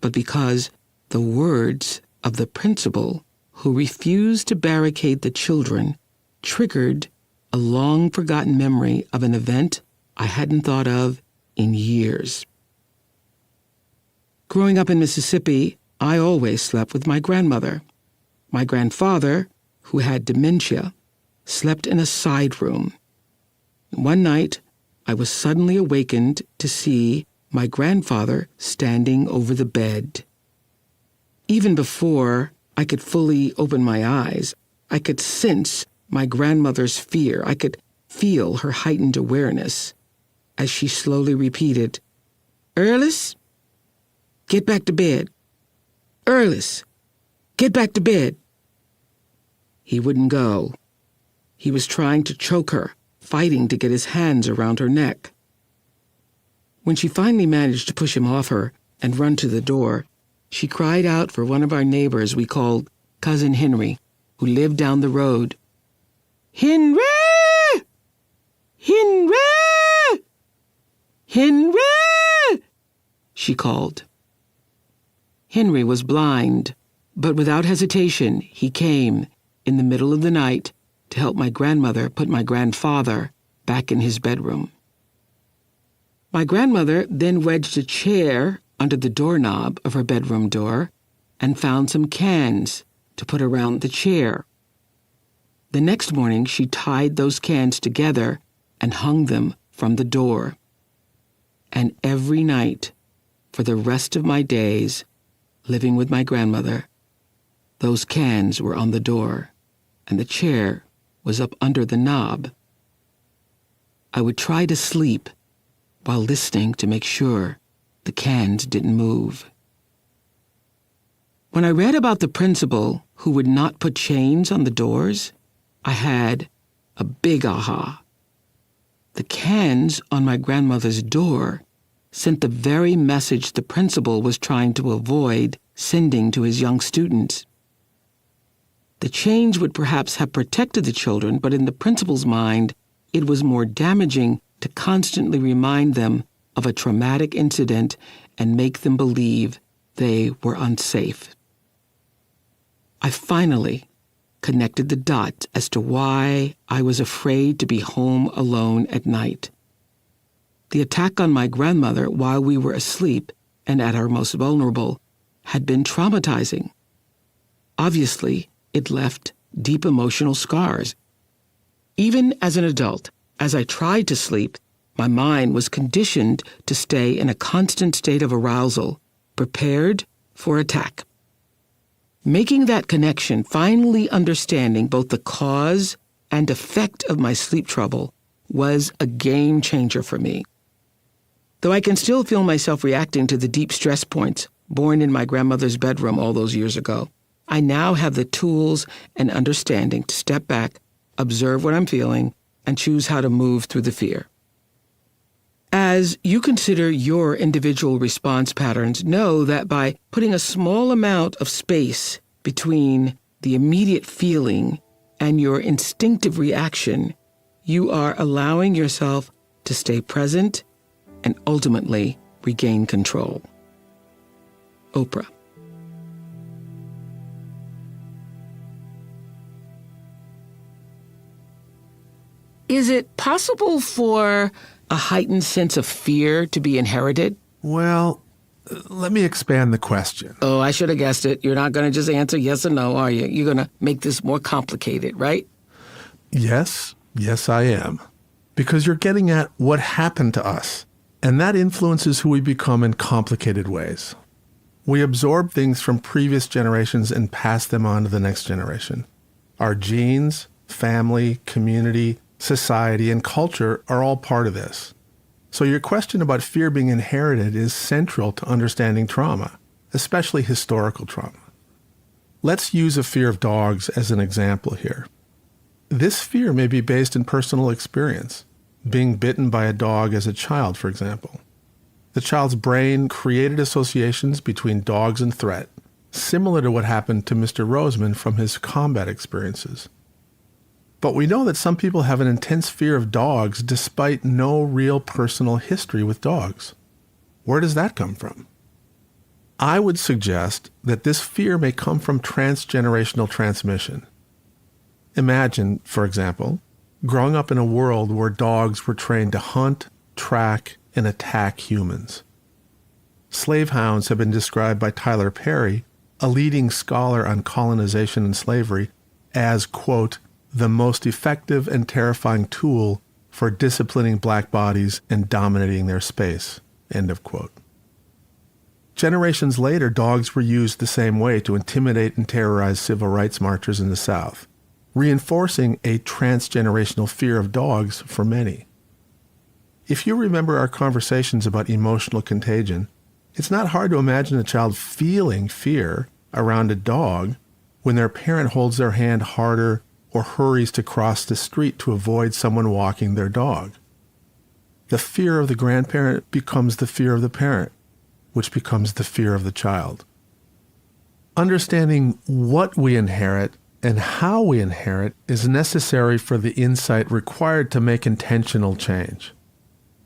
but because the words of the principal who refused to barricade the children triggered a long-forgotten memory of an event I hadn't thought of in years. Growing up in Mississippi, I always slept with my grandmother. My grandfather, who had dementia, slept in a side room. One night, I was suddenly awakened to see my grandfather standing over the bed. Even before I could fully open my eyes, I could sense my grandmother's fear. I could feel her heightened awareness as she slowly repeated, "Erlis, get back to bed. Erlis, get back to bed." He wouldn't go. He was trying to choke her, fighting to get his hands around her neck. When she finally managed to push him off her and run to the door, she cried out for one of our neighbors we called Cousin Henry, who lived down the road. "Henry! Henry! Henry!" she called. Henry was blind, but without hesitation, he came in the middle of the night to help my grandmother put my grandfather back in his bedroom. My grandmother then wedged a chair under the doorknob of her bedroom door and found some cans to put around the chair. The next morning, she tied those cans together and hung them from the door. And every night, for the rest of my days, living with my grandmother, those cans were on the door, and the chair was up under the knob. I would try to sleep while listening to make sure the cans didn't move. When I read about the principal who would not put chains on the doors, I had a big aha. The cans on my grandmother's door sent the very message the principal was trying to avoid sending to his young students. The chains would perhaps have protected the children, but in the principal's mind, it was more damaging to constantly remind them of a traumatic incident and make them believe they were unsafe. I finally connected the dots as to why I was afraid to be home alone at night. The attack on my grandmother while we were asleep and at our most vulnerable had been traumatizing. Obviously, it left deep emotional scars. Even as an adult, as I tried to sleep, my mind was conditioned to stay in a constant state of arousal, prepared for attack. Making that connection, finally understanding both the cause and effect of my sleep trouble, was a game changer for me. Though I can still feel myself reacting to the deep stress points born in my grandmother's bedroom all those years ago, I now have the tools and understanding to step back, observe what I'm feeling, and choose how to move through the fear. As you consider your individual response patterns, know that by putting a small amount of space between the immediate feeling and your instinctive reaction, you are allowing yourself to stay present and ultimately regain control. Oprah. Is it possible for a heightened sense of fear to be inherited? Well, let me expand the question. Oh, I should have guessed it. You're not going to just answer yes or no, are you? You're going to make this more complicated, right? Yes, I am. Because you're getting at what happened to us, and that influences who we become in complicated ways. We absorb things from previous generations and pass them on to the next generation. Our genes, family, community, society, and culture are all part of this. So your question about fear being inherited is central to understanding trauma, especially historical trauma. Let's use a fear of dogs as an example here. This fear may be based in personal experience, being bitten by a dog as a child, for example. The child's brain created associations between dogs and threat, similar to what happened to Mr. Roseman from his combat experiences. But we know that some people have an intense fear of dogs despite no real personal history with dogs. Where does that come from? I would suggest that this fear may come from transgenerational transmission. Imagine, for example, growing up in a world where dogs were trained to hunt, track, and attack humans. Slave hounds have been described by Tyler Perry, a leading scholar on colonization and slavery, as, quote, the most effective and terrifying tool for disciplining black bodies and dominating their space, end of quote. Generations later, dogs were used the same way to intimidate and terrorize civil rights marchers in the South, reinforcing a transgenerational fear of dogs for many. If you remember our conversations about emotional contagion, it's not hard to imagine a child feeling fear around a dog when their parent holds their hand harder or hurries to cross the street to avoid someone walking their dog. The fear of the grandparent becomes the fear of the parent, which becomes the fear of the child. Understanding what we inherit and how we inherit is necessary for the insight required to make intentional change.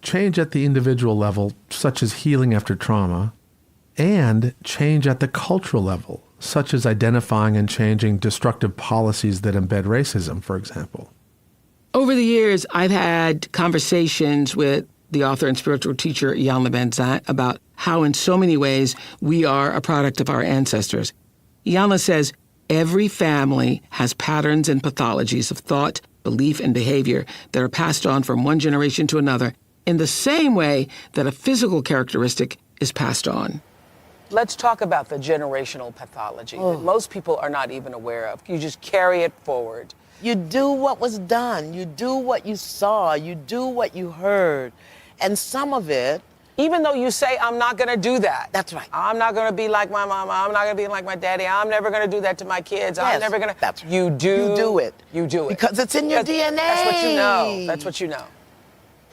Change at the individual level, such as healing after trauma, and change at the cultural level, such as identifying and changing destructive policies that embed racism, for example. Over the years, I've had conversations with the author and spiritual teacher Iyanla Vanzant about how in so many ways we are a product of our ancestors. Iyanla says every family has patterns and pathologies of thought, belief, and behavior that are passed on from one generation to another in the same way that a physical characteristic is passed on. Let's talk about the generational pathology that most people are not even aware of. You just carry it forward. You do what was done. You do what you saw. You do what you heard. And some of it... Even though you say, I'm not going to do that. That's right. I'm not going to be like my mama. I'm not going to be like my daddy. I'm never going to do that to my kids. Yes, I'm never going to... That's right. You do. You do it. You do it. Because it's in your DNA. That's what you know. That's what you know.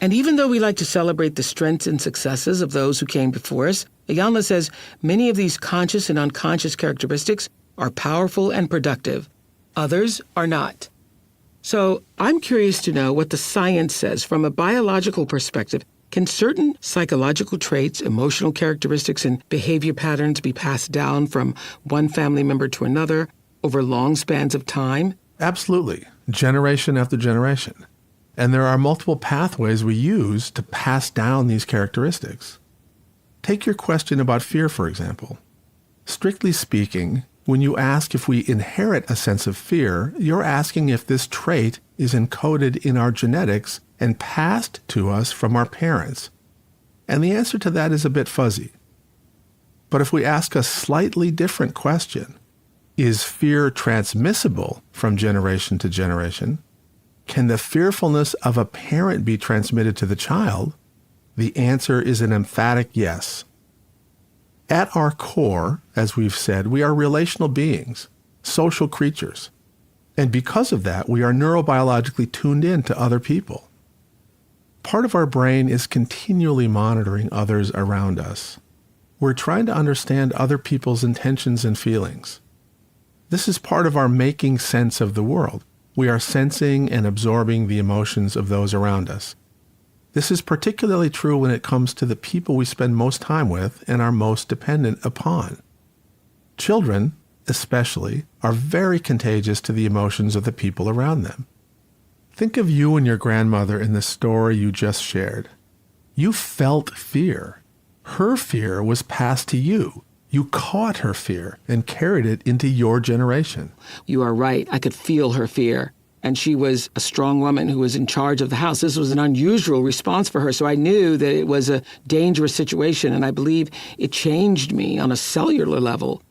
And even though we like to celebrate the strengths and successes of those who came before us, Iyanla says many of these conscious and unconscious characteristics are powerful and productive. Others are not. So I'm curious to know what the science says from a biological perspective. Can certain psychological traits, emotional characteristics, and behavior patterns be passed down from one family member to another over long spans of time? Absolutely, generation after generation. And there are multiple pathways we use to pass down these characteristics. Take your question about fear, for example. Strictly speaking, when you ask if we inherit a sense of fear, you're asking if this trait is encoded in our genetics and passed to us from our parents. And the answer to that is a bit fuzzy. But if we ask a slightly different question, is fear transmissible from generation to generation? Can the fearfulness of a parent be transmitted to the child? The answer is an emphatic yes. At our core, as we've said, we are relational beings, social creatures. And because of that, we are neurobiologically tuned in to other people. Part of our brain is continually monitoring others around us. We're trying to understand other people's intentions and feelings. This is part of our making sense of the world. We are sensing and absorbing the emotions of those around us. This is particularly true when it comes to the people we spend most time with and are most dependent upon. Children, especially, are very contagious to the emotions of the people around them. Think of you and your grandmother in the story you just shared. You felt fear. Her fear was passed to you. You caught her fear and carried it into your generation. You are right. I could feel her fear. And she was a strong woman who was in charge of the house. This was an unusual response for her. So I knew that it was a dangerous situation. And I believe it changed me on a cellular level.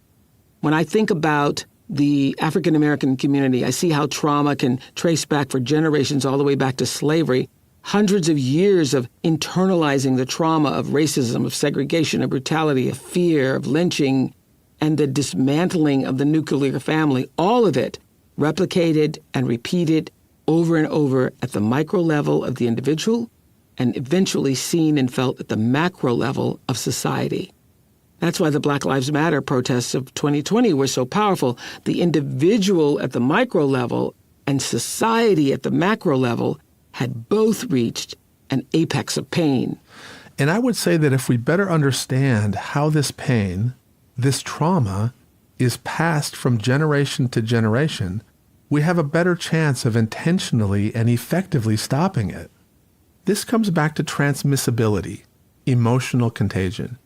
When I think about the African American community, I see how trauma can trace back for generations all the way back to slavery. Hundreds of years of internalizing the trauma of racism, of segregation, of brutality, of fear, of lynching, and the dismantling of the nuclear family, all of it replicated and repeated over and over at the micro level of the individual and eventually seen and felt at the macro level of society. That's why the Black Lives Matter protests of 2020 were so powerful. The individual at the micro level and society at the macro level had both reached an apex of pain. And I would say that if we better understand how this pain, this trauma, is passed from generation to generation, we have a better chance of intentionally and effectively stopping it. This comes back to transmissibility, emotional contagion.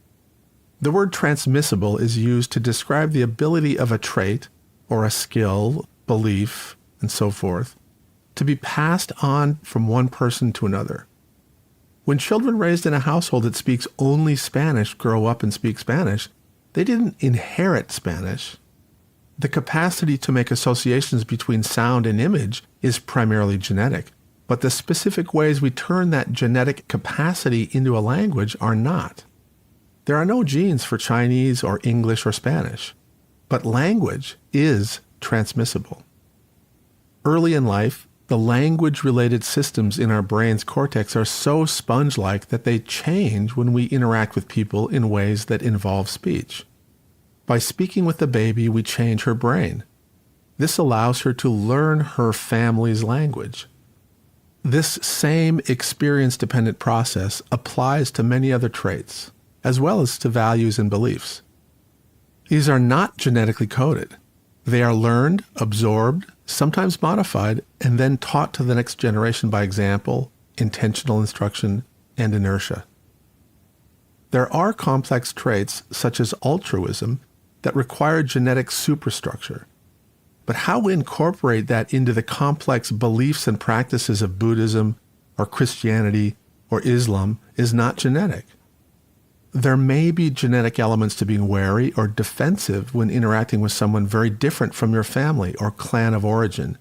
The word transmissible is used to describe the ability of a trait or a skill, belief, and so forth, to be passed on from one person to another. When children raised in a household that speaks only Spanish grow up and speak Spanish, they didn't inherit Spanish. The capacity to make associations between sound and image is primarily genetic, but the specific ways we turn that genetic capacity into a language are not. There are no genes for Chinese or English or Spanish, but language is transmissible. Early in life, the language-related systems in our brain's cortex are so sponge-like that they change when we interact with people in ways that involve speech. By speaking with the baby, we change her brain. This allows her to learn her family's language. This same experience-dependent process applies to many other traits, as well as to values and beliefs. These are not genetically coded. They are learned, absorbed, sometimes modified, and then taught to the next generation by example, intentional instruction, and inertia. There are complex traits, such as altruism, that require genetic superstructure. But how we incorporate that into the complex beliefs and practices of Buddhism or Christianity or Islam is not genetic. There may be genetic elements to being wary or defensive when interacting with someone very different from your family or clan of origin.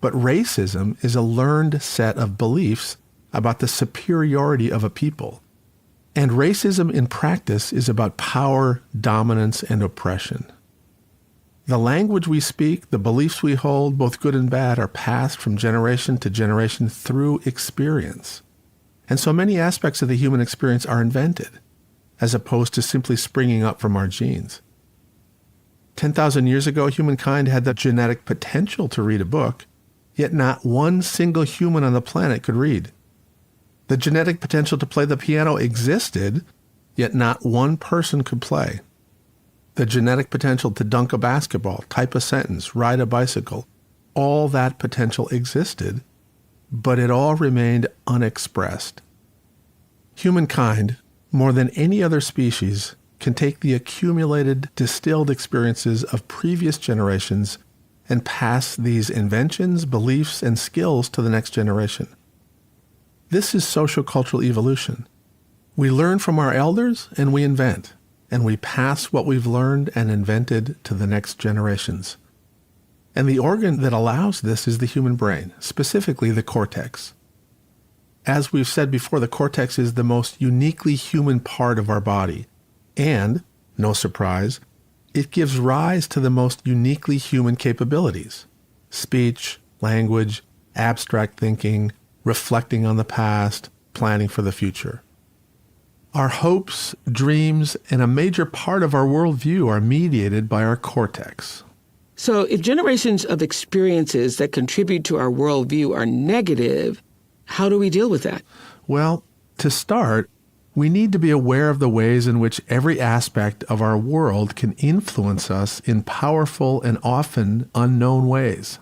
But racism is a learned set of beliefs about the superiority of a people. And racism in practice is about power, dominance, and oppression. The language we speak, the beliefs we hold, both good and bad, are passed from generation to generation through experience. And so many aspects of the human experience are invented, as opposed to simply springing up from our genes. 10,000 years ago, humankind had the genetic potential to read a book, yet not one single human on the planet could read. The genetic potential to play the piano existed, yet not one person could play. The genetic potential to dunk a basketball, type a sentence, ride a bicycle, all that potential existed, but it all remained unexpressed. Humankind, more than any other species, can take the accumulated, distilled experiences of previous generations and pass these inventions, beliefs, and skills to the next generation. This is sociocultural evolution. We learn from our elders and we invent, and we pass what we've learned and invented to the next generations. And the organ that allows this is the human brain, specifically the cortex. As we've said before, the cortex is the most uniquely human part of our body. And, no surprise, it gives rise to the most uniquely human capabilities: speech, language, abstract thinking, reflecting on the past, planning for the future. Our hopes, dreams, and a major part of our worldview are mediated by our cortex. So if generations of experiences that contribute to our worldview are negative, how do we deal with that? Well, to start, we need to be aware of the ways in which every aspect of our world can influence us in powerful and often unknown ways.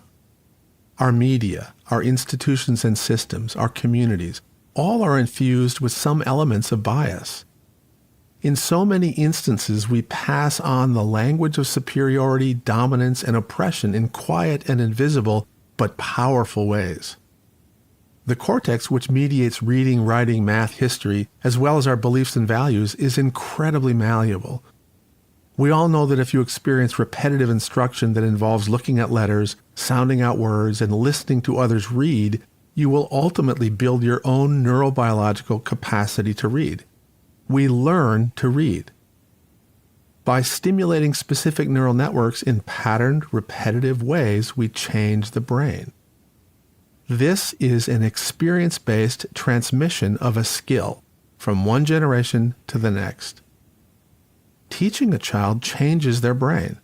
Our media, our institutions and systems, our communities, all are infused with some elements of bias. In so many instances, we pass on the language of superiority, dominance, and oppression in quiet and invisible but powerful ways. The cortex, which mediates reading, writing, math, history, as well as our beliefs and values, is incredibly malleable. We all know that if you experience repetitive instruction that involves looking at letters, sounding out words, and listening to others read, you will ultimately build your own neurobiological capacity to read. We learn to read. By stimulating specific neural networks in patterned, repetitive ways, we change the brain. This is an experience-based transmission of a skill from one generation to the next. Teaching a child changes their brain.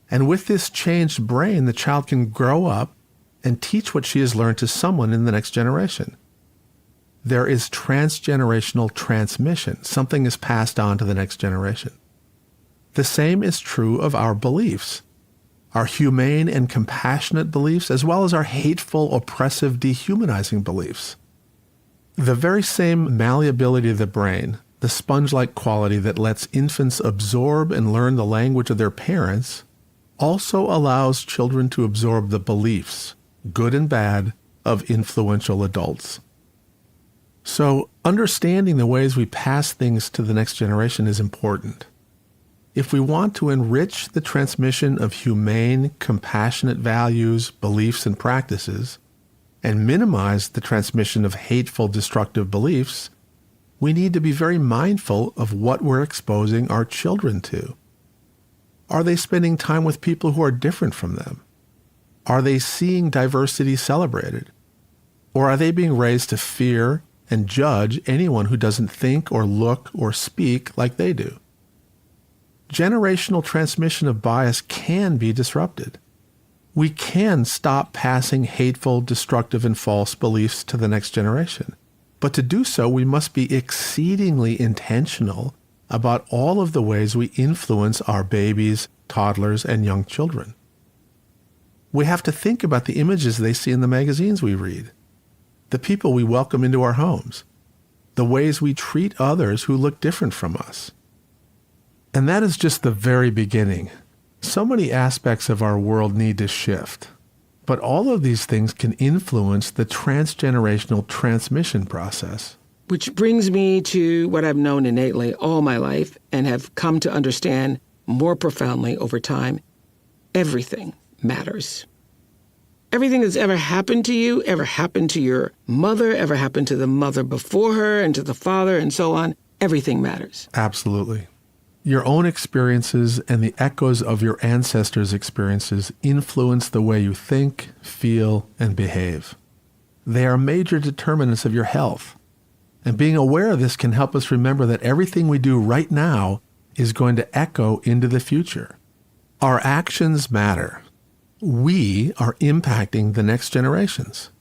And with this changed brain, the child can grow up and teach what she has learned to someone in the next generation. There is transgenerational transmission. Something is passed on to the next generation. The same is true of our beliefs, our humane and compassionate beliefs, as well as our hateful, oppressive, dehumanizing beliefs. The very same malleability of the brain, the sponge-like quality that lets infants absorb and learn the language of their parents, also allows children to absorb the beliefs, good and bad, of influential adults. So, understanding the ways we pass things to the next generation is important. If we want to enrich the transmission of humane, compassionate values, beliefs, and practices, and minimize the transmission of hateful, destructive beliefs, we need to be very mindful of what we're exposing our children to. Are they spending time with people who are different from them? Are they seeing diversity celebrated? Or are they being raised to fear and judge anyone who doesn't think or look or speak like they do? Generational transmission of bias can be disrupted. We can stop passing hateful, destructive, and false beliefs to the next generation. But to do so, we must be exceedingly intentional about all of the ways we influence our babies, toddlers, and young children. We have to think about the images they see in the magazines we read, the people we welcome into our homes, the ways we treat others who look different from us. And that is just the very beginning. So many aspects of our world need to shift. But all of these things can influence the transgenerational transmission process. Which brings me to what I've known innately all my life and have come to understand more profoundly over time. Everything matters. Everything that's ever happened to you, ever happened to your mother, ever happened to the mother before her and to the father and so on, everything matters. Absolutely. Your own experiences and the echoes of your ancestors' experiences influence the way you think, feel, and behave. They are major determinants of your health. And being aware of this can help us remember that everything we do right now is going to echo into the future. Our actions matter. We are impacting the next generations.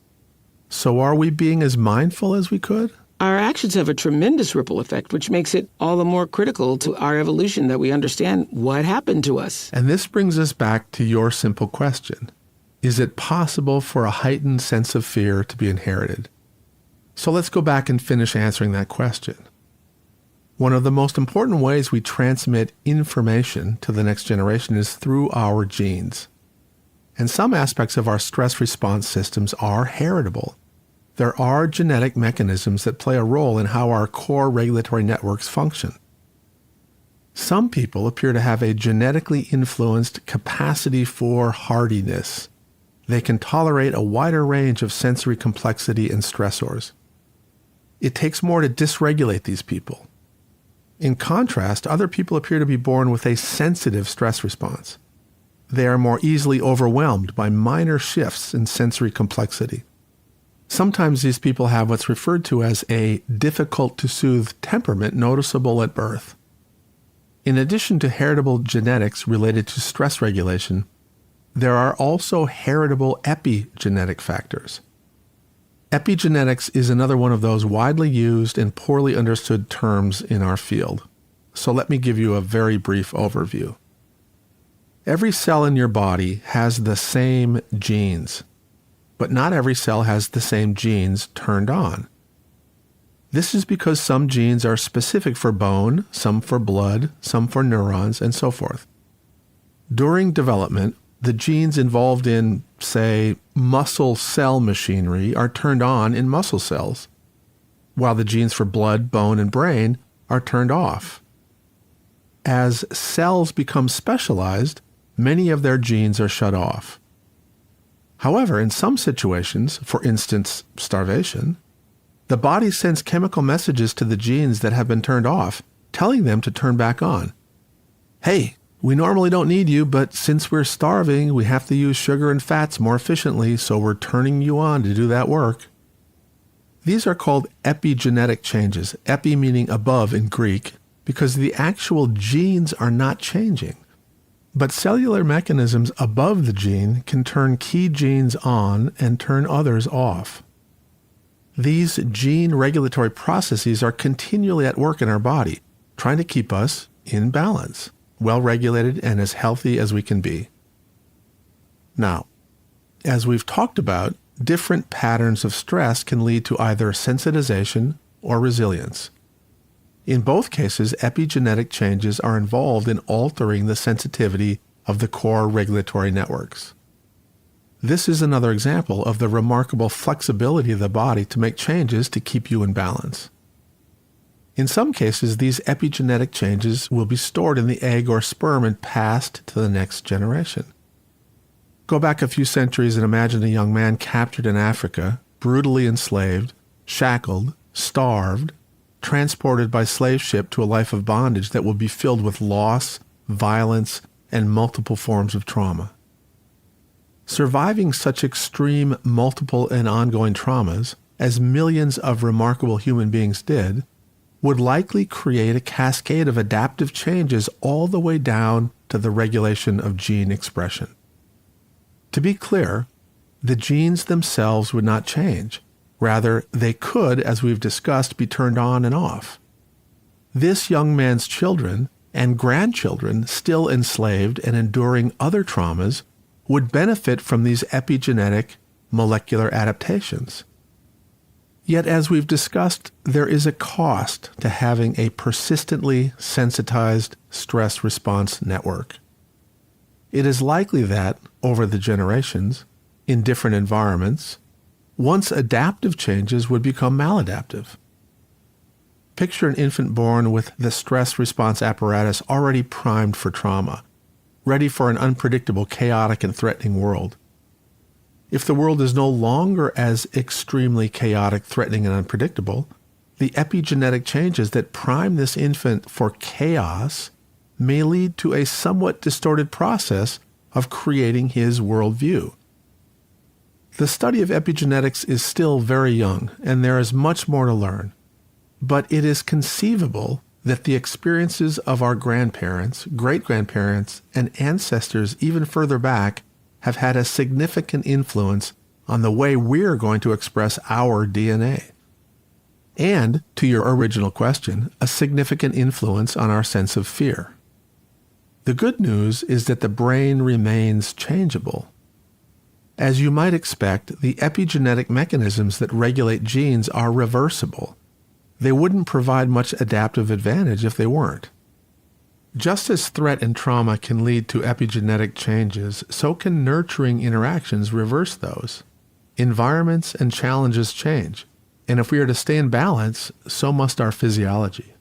So are we being as mindful as we could? Our actions have a tremendous ripple effect, which makes it all the more critical to our evolution that we understand what happened to us. And this brings us back to your simple question. Is it possible for a heightened sense of fear to be inherited? So let's go back and finish answering that question. One of the most important ways we transmit information to the next generation is through our genes. And some aspects of our stress response systems are heritable. There are genetic mechanisms that play a role in how our core regulatory networks function. Some people appear to have a genetically influenced capacity for hardiness. They can tolerate a wider range of sensory complexity and stressors. It takes more to dysregulate these people. In contrast, other people appear to be born with a sensitive stress response. They are more easily overwhelmed by minor shifts in sensory complexity. Sometimes these people have what's referred to as a difficult-to-soothe temperament noticeable at birth. In addition to heritable genetics related to stress regulation, there are also heritable epigenetic factors. Epigenetics is another one of those widely used and poorly understood terms in our field. So let me give you a very brief overview. Every cell in your body has the same genes, but not every cell has the same genes turned on. This is because some genes are specific for bone, some for blood, some for neurons, and so forth. During development, the genes involved in, say, muscle cell machinery are turned on in muscle cells, while the genes for blood, bone, and brain are turned off. As cells become specialized, many of their genes are shut off. However, in some situations, for instance, starvation, the body sends chemical messages to the genes that have been turned off, telling them to turn back on. Hey, we normally don't need you, but since we're starving, we have to use sugar and fats more efficiently, so we're turning you on to do that work. These are called epigenetic changes, epi meaning above in Greek, because the actual genes are not changing. But cellular mechanisms above the gene can turn key genes on and turn others off. These gene regulatory processes are continually at work in our body, trying to keep us in balance, well-regulated, and as healthy as we can be. Now, as we've talked about, different patterns of stress can lead to either sensitization or resilience. In both cases, epigenetic changes are involved in altering the sensitivity of the core regulatory networks. This is another example of the remarkable flexibility of the body to make changes to keep you in balance. In some cases, these epigenetic changes will be stored in the egg or sperm and passed to the next generation. Go back a few centuries and imagine a young man captured in Africa, brutally enslaved, shackled, starved, transported by slave ship to a life of bondage that will be filled with loss, violence, and multiple forms of trauma. Surviving such extreme, multiple, and ongoing traumas, as millions of remarkable human beings did, would likely create a cascade of adaptive changes all the way down to the regulation of gene expression. To be clear, the genes themselves would not change. Rather, they could, as we've discussed, be turned on and off. This young man's children and grandchildren, still enslaved and enduring other traumas, would benefit from these epigenetic molecular adaptations. Yet, as we've discussed, there is a cost to having a persistently sensitized stress response network. It is likely that, over the generations, in different environments, once adaptive changes would become maladaptive. Picture an infant born with the stress response apparatus already primed for trauma, ready for an unpredictable, chaotic, and threatening world. If the world is no longer as extremely chaotic, threatening, and unpredictable, the epigenetic changes that prime this infant for chaos may lead to a somewhat distorted process of creating his worldview. The study of epigenetics is still very young, and there is much more to learn. But it is conceivable that the experiences of our grandparents, great-grandparents, and ancestors even further back have had a significant influence on the way we're going to express our DNA. And, to your original question, a significant influence on our sense of fear. The good news is that the brain remains changeable. As you might expect, the epigenetic mechanisms that regulate genes are reversible. They wouldn't provide much adaptive advantage if they weren't. Just as threat and trauma can lead to epigenetic changes, so can nurturing interactions reverse those. Environments and challenges change, and if we are to stay in balance, so must our physiology.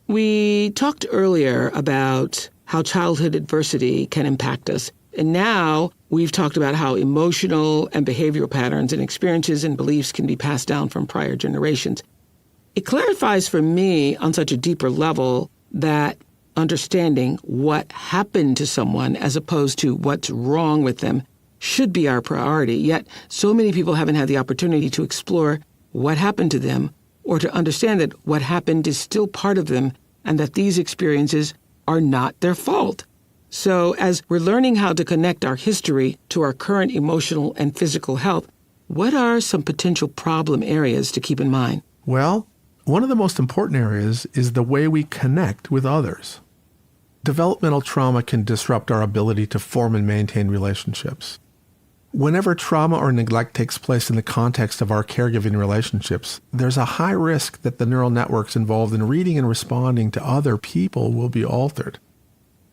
We talked earlier about how childhood adversity can impact us. And now we've talked about how emotional and behavioral patterns and experiences and beliefs can be passed down from prior generations. It clarifies for me on such a deeper level that understanding what happened to someone as opposed to what's wrong with them should be our priority. Yet so many people haven't had the opportunity to explore what happened to them or to understand that what happened is still part of them and that these experiences are not their fault. So as we're learning how to connect our history to our current emotional and physical health, what are some potential problem areas to keep in mind? Well, one of the most important areas is the way we connect with others. Developmental trauma can disrupt our ability to form and maintain relationships. Whenever trauma or neglect takes place in the context of our caregiving relationships, there's a high risk that the neural networks involved in reading and responding to other people will be altered.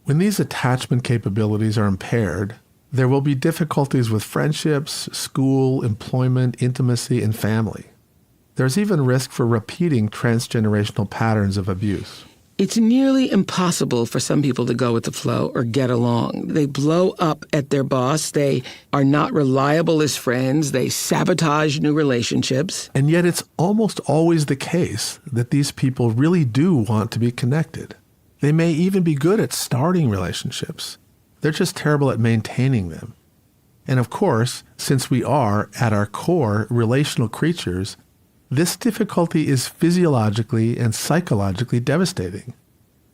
When these attachment capabilities are impaired, there will be difficulties with friendships, school, employment, intimacy, and family. There's even risk for repeating transgenerational patterns of abuse. It's nearly impossible for some people to go with the flow or get along. They blow up at their boss. They are not reliable as friends. They sabotage new relationships. And yet it's almost always the case that these people really do want to be connected. They may even be good at starting relationships. They're just terrible at maintaining them. And of course, since we are, at our core, relational creatures, this difficulty is physiologically and psychologically devastating.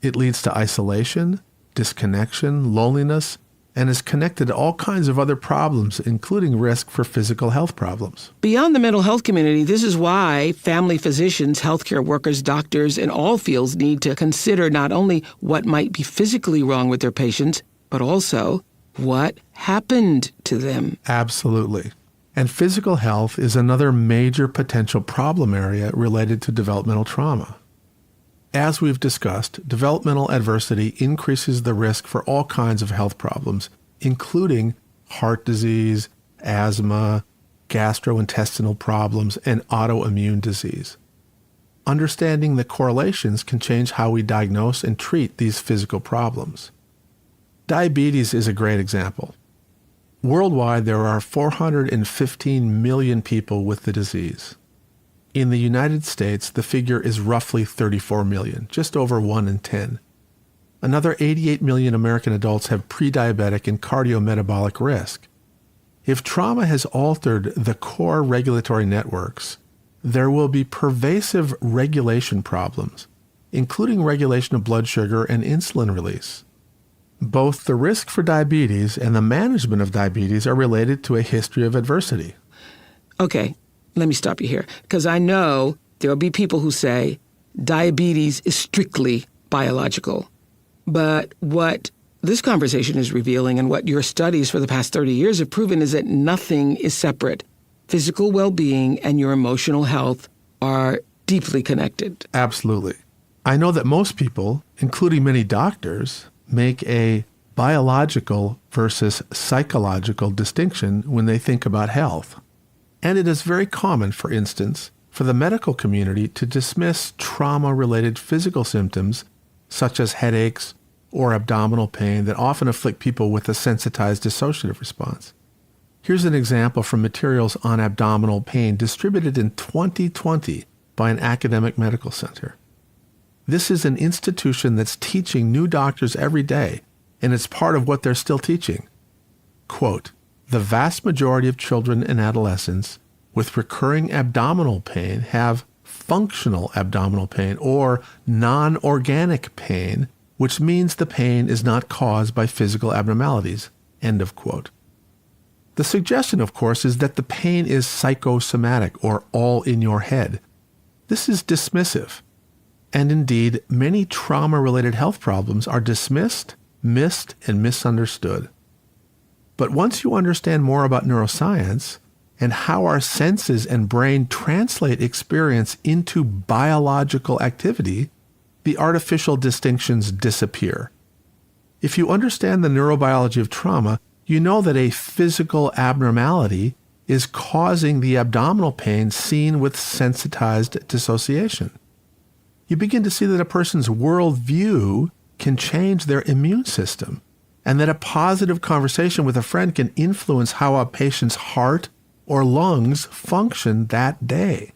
It leads to isolation, disconnection, loneliness, and is connected to all kinds of other problems, including risk for physical health problems. Beyond the mental health community, this is why family physicians, healthcare workers, doctors in all fields need to consider not only what might be physically wrong with their patients, but also what happened to them. Absolutely. And physical health is another major potential problem area related to developmental trauma. As we've discussed, developmental adversity increases the risk for all kinds of health problems, including heart disease, asthma, gastrointestinal problems, and autoimmune disease. Understanding the correlations can change how we diagnose and treat these physical problems. Diabetes is a great example. Worldwide, there are 415 million people with the disease. In the United States, the figure is roughly 34 million, just over 1 in 10. Another 88 million American adults have pre-diabetic and cardiometabolic risk. If trauma has altered the core regulatory networks, there will be pervasive regulation problems, including regulation of blood sugar and insulin release. Both the risk for diabetes and the management of diabetes are related to a history of adversity. Okay, let me stop you here, because I know there will be people who say diabetes is strictly biological. But what this conversation is revealing and what your studies for the past 30 years have proven is that nothing is separate. Physical well-being and your emotional health are deeply connected. Absolutely. I know that most people, including many doctors, make a biological versus psychological distinction when they think about health. And it is very common, for instance, for the medical community to dismiss trauma-related physical symptoms such as headaches or abdominal pain that often afflict people with a sensitized dissociative response. Here's an example from materials on abdominal pain distributed in 2020 by an academic medical center. This is an institution that's teaching new doctors every day, and it's part of what they're still teaching. Quote, "The vast majority of children and adolescents with recurring abdominal pain have functional abdominal pain or non-organic pain, which means the pain is not caused by physical abnormalities." End of quote. The suggestion, of course, is that the pain is psychosomatic or all in your head. This is dismissive. And indeed, many trauma-related health problems are dismissed, missed, and misunderstood. But once you understand more about neuroscience and how our senses and brain translate experience into biological activity, the artificial distinctions disappear. If you understand the neurobiology of trauma, you know that a physical abnormality is causing the abdominal pain seen with sensitized dissociation. You begin to see that a person's worldview can change their immune system, and that a positive conversation with a friend can influence how a patient's heart or lungs function that day.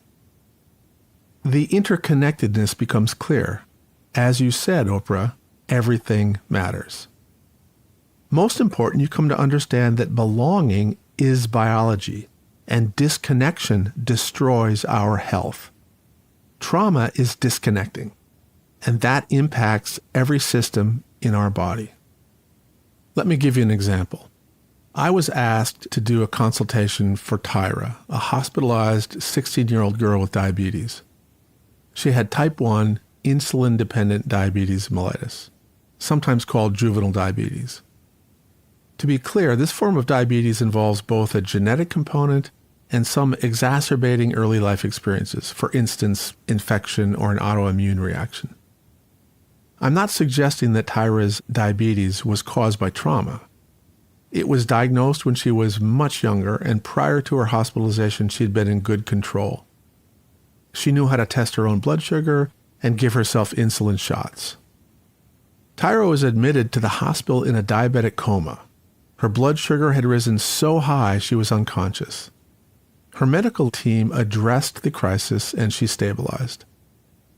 The interconnectedness becomes clear. As you said, Oprah, everything matters. Most important, you come to understand that belonging is biology, and disconnection destroys our health. Trauma is disconnecting, and that impacts every system in our body. Let me give you an example. I was asked to do a consultation for Tyra, a hospitalized 16-year-old girl with diabetes. She had type 1 insulin-dependent diabetes mellitus, sometimes called juvenile diabetes. To be clear, this form of diabetes involves both a genetic component and some exacerbating early life experiences, for instance, infection or an autoimmune reaction. I'm not suggesting that Tyra's diabetes was caused by trauma. It was diagnosed when she was much younger, and prior to her hospitalization, she'd been in good control. She knew how to test her own blood sugar and give herself insulin shots. Tyra was admitted to the hospital in a diabetic coma. Her blood sugar had risen so high she was unconscious. Her medical team addressed the crisis and she stabilized.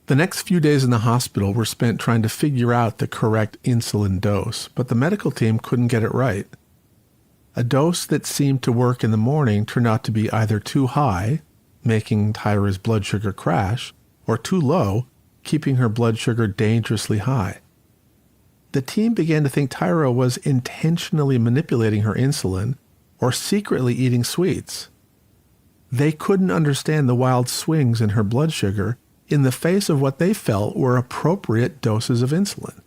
The next few days in the hospital were spent trying to figure out the correct insulin dose, but the medical team couldn't get it right. A dose that seemed to work in the morning turned out to be either too high, making Tyra's blood sugar crash, or too low, keeping her blood sugar dangerously high. The team began to think Tyra was intentionally manipulating her insulin or secretly eating sweets. They couldn't understand the wild swings in her blood sugar in the face of what they felt were appropriate doses of insulin.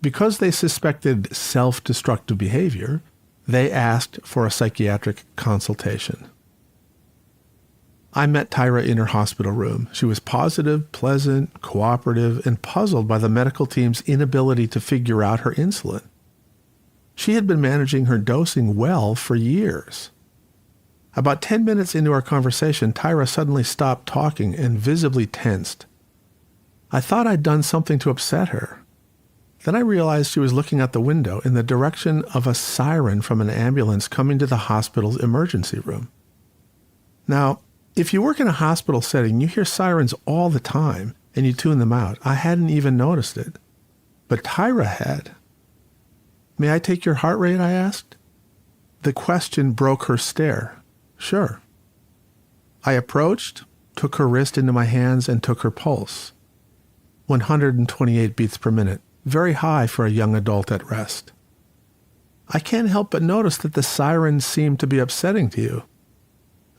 Because they suspected self-destructive behavior, they asked for a psychiatric consultation. I met Tyra in her hospital room. She was positive, pleasant, cooperative, and puzzled by the medical team's inability to figure out her insulin. She had been managing her dosing well for years. About 10 minutes into our conversation, Tyra suddenly stopped talking and visibly tensed. I thought I'd done something to upset her. Then I realized she was looking out the window in the direction of a siren from an ambulance coming to the hospital's emergency room. Now, if you work in a hospital setting, you hear sirens all the time and you tune them out. I hadn't even noticed it. But Tyra had. "May I take your heart rate?" I asked. The question broke her stare. "Sure." I approached, took her wrist into my hands, and took her pulse. 128 beats per minute, very high for a young adult at rest. "I can't help but notice that the sirens seem to be upsetting to you."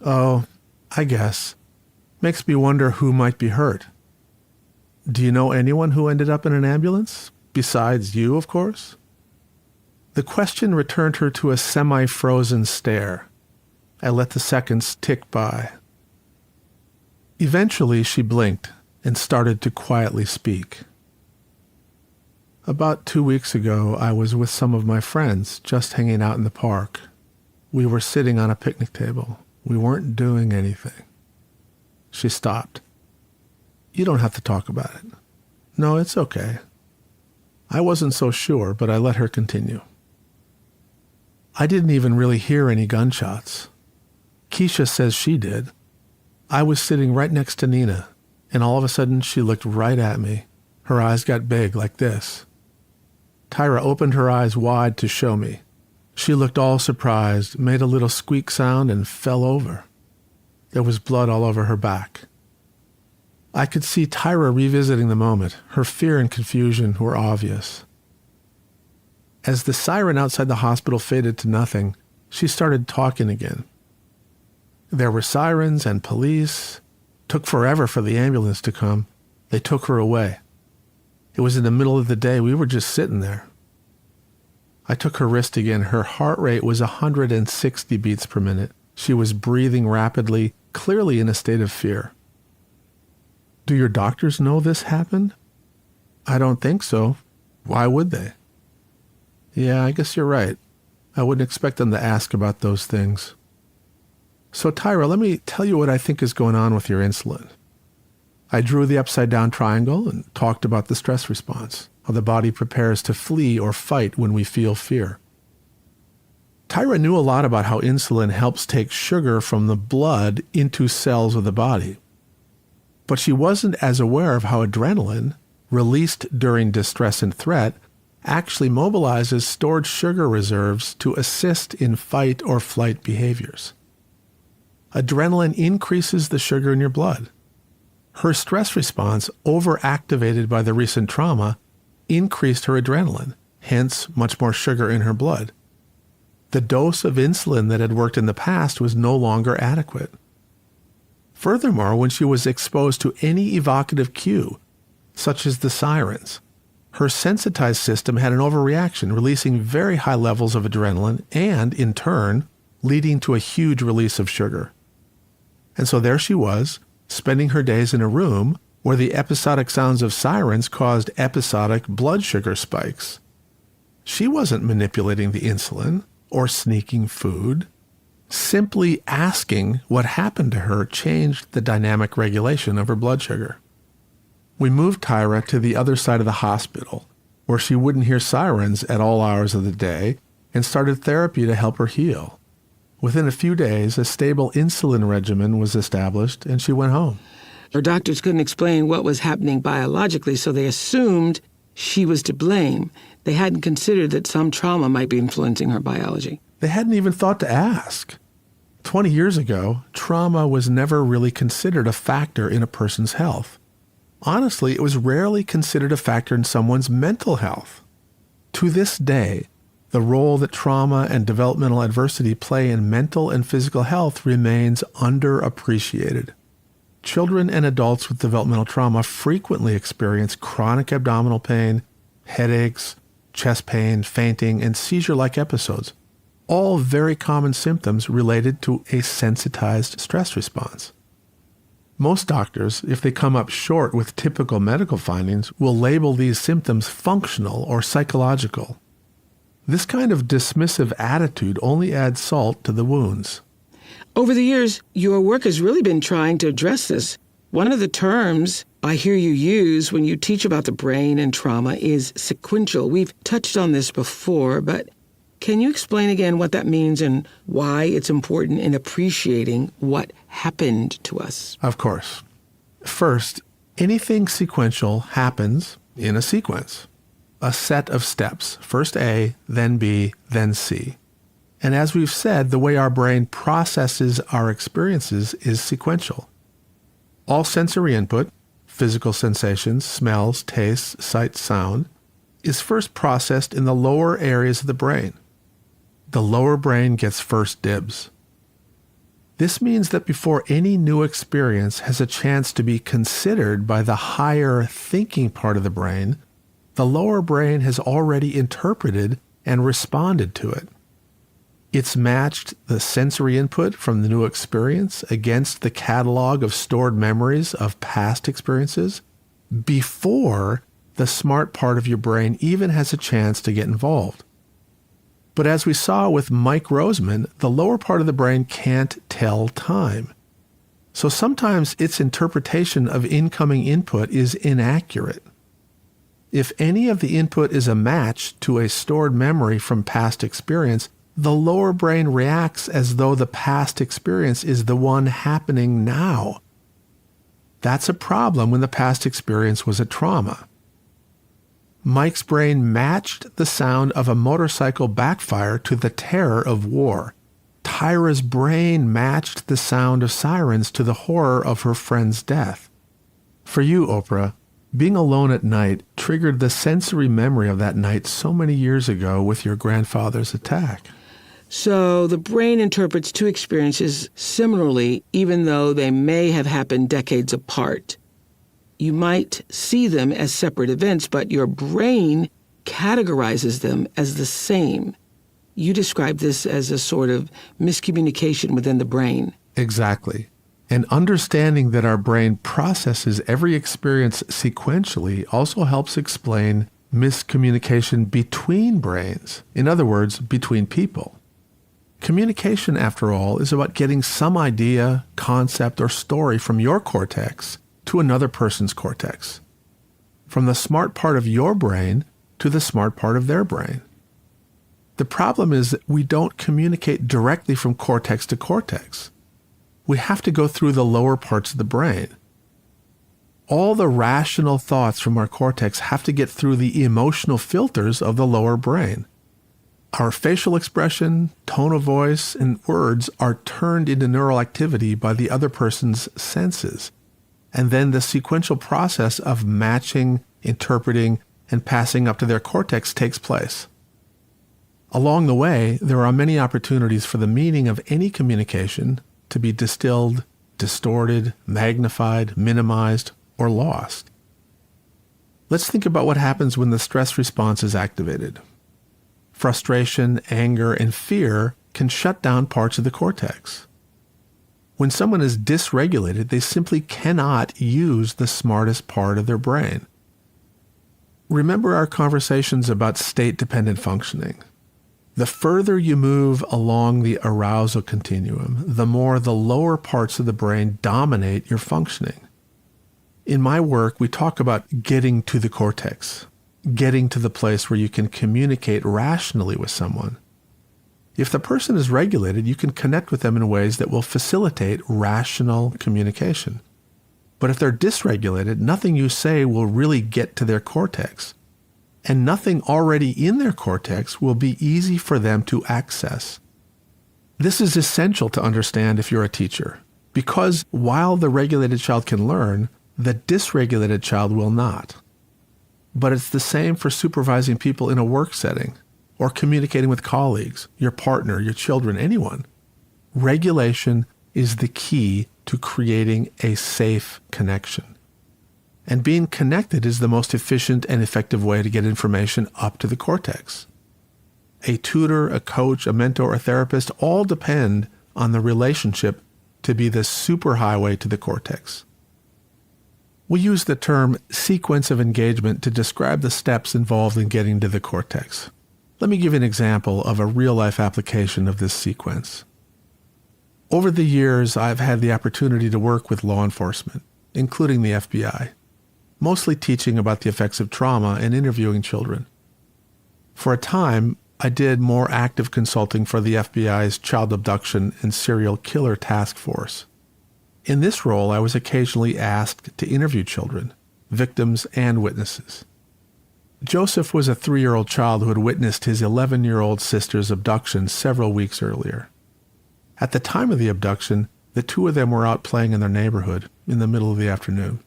"Oh, I guess. Makes me wonder who might be hurt." "Do you know anyone who ended up in an ambulance? Besides you, of course?" The question returned her to a semi-frozen stare. I let the seconds tick by. Eventually, she blinked and started to quietly speak. "About 2 weeks ago, I was with some of my friends, just hanging out in the park. We were sitting on a picnic table. We weren't doing anything." She stopped. "You don't have to talk about it." "No, it's okay." I wasn't so sure, but I let her continue. "I didn't even really hear any gunshots. Keisha says she did. I was sitting right next to Nina, and all of a sudden she looked right at me. Her eyes got big like this." Tyra opened her eyes wide to show me. She looked all surprised, made a little squeak sound, and fell over. There was blood all over her back. I could see Tyra revisiting the moment. Her fear and confusion were obvious. As the siren outside the hospital faded to nothing, she started talking again. There were sirens and police. Took forever for the ambulance to come. They took her away. It was in the middle of the day. We were just sitting there. I took her wrist again. Her heart rate was 160 beats per minute. She was breathing rapidly, clearly in a state of fear. "Do your doctors know this happened?" "I don't think so. Why would they?" "Yeah, I guess you're right. I wouldn't expect them to ask about those things." "So Tyra, let me tell you what I think is going on with your insulin." I drew the upside-down triangle and talked about the stress response, how the body prepares to flee or fight when we feel fear. Tyra knew a lot about how insulin helps take sugar from the blood into cells of the body. But she wasn't as aware of how adrenaline, released during distress and threat, actually mobilizes stored sugar reserves to assist in fight or flight behaviors. Adrenaline increases the sugar in your blood. Her stress response, overactivated by the recent trauma, increased her adrenaline, hence much more sugar in her blood. The dose of insulin that had worked in the past was no longer adequate. Furthermore, when she was exposed to any evocative cue, such as the sirens, her sensitized system had an overreaction, releasing very high levels of adrenaline and, in turn, leading to a huge release of sugar. And so there she was, spending her days in a room where the episodic sounds of sirens caused episodic blood sugar spikes. She wasn't manipulating the insulin or sneaking food. Simply asking what happened to her changed the dynamic regulation of her blood sugar. We moved Tyra to the other side of the hospital, where she wouldn't hear sirens at all hours of the day, and started therapy to help her heal. Within a few days, a stable insulin regimen was established, and she went home. Her doctors couldn't explain what was happening biologically, so they assumed she was to blame. They hadn't considered that some trauma might be influencing her biology. They hadn't even thought to ask. 20 years ago, trauma was never really considered a factor in a person's health. Honestly, it was rarely considered a factor in someone's mental health. To this day, the role that trauma and developmental adversity play in mental and physical health remains underappreciated. Children and adults with developmental trauma frequently experience chronic abdominal pain, headaches, chest pain, fainting, and seizure-like episodes, all very common symptoms related to a sensitized stress response. Most doctors, if they come up short with typical medical findings, will label these symptoms functional or psychological. This kind of dismissive attitude only adds salt to the wounds. Over the years, your work has really been trying to address this. One of the terms I hear you use when you teach about the brain and trauma is sequential. We've touched on this before, but can you explain again what that means and why it's important in appreciating what happened to us? Of course. First, anything sequential happens in a sequence, a set of steps, first A, then B, then C. And as we've said, the way our brain processes our experiences is sequential. All sensory input, physical sensations, smells, tastes, sight, sound, is first processed in the lower areas of the brain. The lower brain gets first dibs. This means that before any new experience has a chance to be considered by the higher thinking part of the brain, the lower brain has already interpreted and responded to it. It's matched the sensory input from the new experience against the catalog of stored memories of past experiences before the smart part of your brain even has a chance to get involved. But as we saw with Mike Roseman, the lower part of the brain can't tell time. So sometimes its interpretation of incoming input is inaccurate. If any of the input is a match to a stored memory from past experience, the lower brain reacts as though the past experience is the one happening now. That's a problem when the past experience was a trauma. Mike's brain matched the sound of a motorcycle backfire to the terror of war. Tyra's brain matched the sound of sirens to the horror of her friend's death. For you, Oprah, being alone at night triggered the sensory memory of that night so many years ago with your grandfather's attack. So the brain interprets two experiences similarly, even though they may have happened decades apart. You might see them as separate events, but your brain categorizes them as the same. You describe this as a sort of miscommunication within the brain. Exactly. And understanding that our brain processes every experience sequentially also helps explain miscommunication between brains. In other words, between people. Communication, after all, is about getting some idea, concept, or story from your cortex to another person's cortex. From the smart part of your brain to the smart part of their brain. The problem is that we don't communicate directly from cortex to cortex. We have to go through the lower parts of the brain. all the rational thoughts from our cortex have to get through the emotional filters of the lower brain. Our facial expression, tone of voice, and words are turned into neural activity by the other person's senses. And then the sequential process of matching, interpreting, and passing up to their cortex takes place. Along the way, there are many opportunities for the meaning of any communication to be distilled, distorted, magnified, minimized, or lost. Let's think about what happens when the stress response is activated. Frustration, anger, and fear can shut down parts of the cortex. When someone is dysregulated, they simply cannot use the smartest part of their brain. Remember our conversations about state-dependent functioning. The further you move along the arousal continuum, the more the lower parts of the brain dominate your functioning. In my work, we talk about getting to the cortex, getting to the place where you can communicate rationally with someone. If the person is regulated, you can connect with them in ways that will facilitate rational communication. But if they're dysregulated, nothing you say will really get to their cortex. And nothing already in their cortex will be easy for them to access. This is essential to understand if you're a teacher, because while the regulated child can learn, the dysregulated child will not. But it's the same for supervising people in a work setting, or communicating with colleagues, your partner, your children, anyone. Regulation is the key to creating a safe connection. And being connected is the most efficient and effective way to get information up to the cortex. A tutor, a coach, a mentor, a therapist all depend on the relationship to be the superhighway to the cortex. We use the term sequence of engagement to describe the steps involved in getting to the cortex. Let me give you an example of a real-life application of this sequence. Over the years, I've had the opportunity to work with law enforcement, including the FBI, mostly teaching about the effects of trauma and interviewing children. For a time, I did more active consulting for the FBI's Child Abduction and Serial Killer Task Force. In this role, I was occasionally asked to interview children, victims, and witnesses. Joseph was a 3-year-old child who had witnessed his 11-year-old sister's abduction several weeks earlier. At the time of the abduction, the two of them were out playing in their neighborhood in the middle of the afternoon.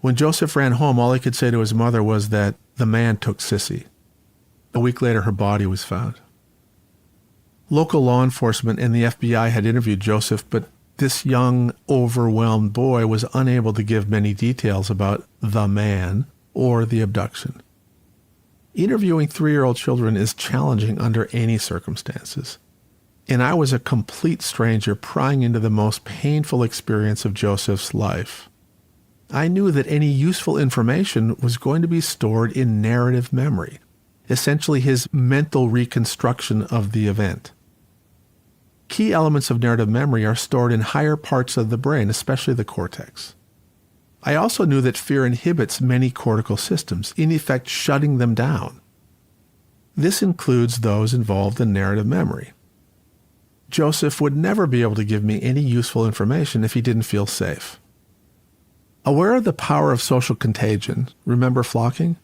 When Joseph ran home, all he could say to his mother was that the man took Sissy. A week later, her body was found. Local law enforcement and the FBI had interviewed Joseph, but this young, overwhelmed boy was unable to give many details about the man or the abduction. Interviewing 3-year-old children is challenging under any circumstances. And I was a complete stranger prying into the most painful experience of Joseph's life. I knew that any useful information was going to be stored in narrative memory, essentially his mental reconstruction of the event. Key elements of narrative memory are stored in higher parts of the brain, especially the cortex. I also knew that fear inhibits many cortical systems, in effect shutting them down. This includes those involved in narrative memory. Joseph would never be able to give me any useful information if he didn't feel safe. Aware of the power of social contagion, remember flocking?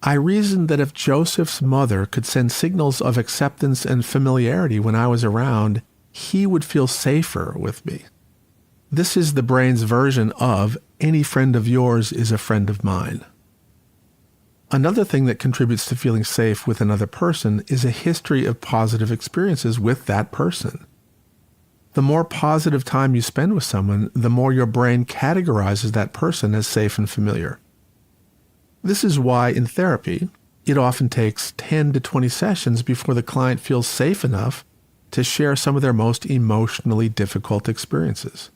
I reasoned that if Joseph's mother could send signals of acceptance and familiarity when I was around, he would feel safer with me. This is the brain's version of any friend of yours is a friend of mine. Another thing that contributes to feeling safe with another person is a history of positive experiences with that person. The more positive time you spend with someone, the more your brain categorizes that person as safe and familiar. This is why in therapy, it often takes 10 to 20 sessions before the client feels safe enough to share some of their most emotionally difficult experiences.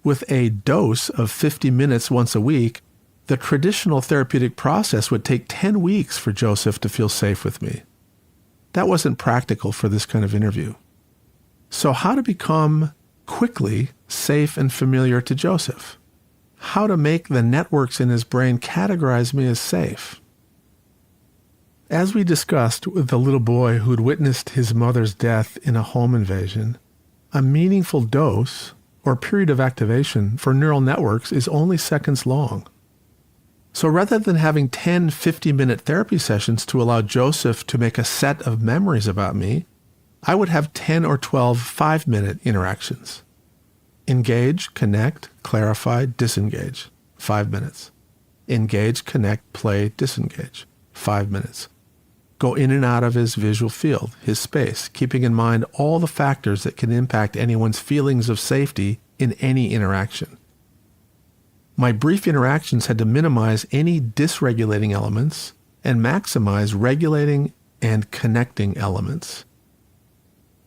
With a dose of 50 minutes once a week, the traditional therapeutic process would take 10 weeks for Joseph to feel safe with me. That wasn't practical for this kind of interview. So how to become quickly safe and familiar to Joseph? How to make the networks in his brain categorize me as safe? As we discussed with the little boy who'd witnessed his mother's death in a home invasion, a meaningful dose, or period of activation for neural networks is only seconds long. So rather than having 10 50-minute therapy sessions to allow Joseph to make a set of memories about me, I would have 10 or 12 5-minute interactions. Engage, connect, clarify, disengage. 5 minutes. Engage, connect, play, disengage. 5 minutes. Go in and out of his visual field, his space, keeping in mind all the factors that can impact anyone's feelings of safety in any interaction. My brief interactions had to minimize any dysregulating elements and maximize regulating and connecting elements.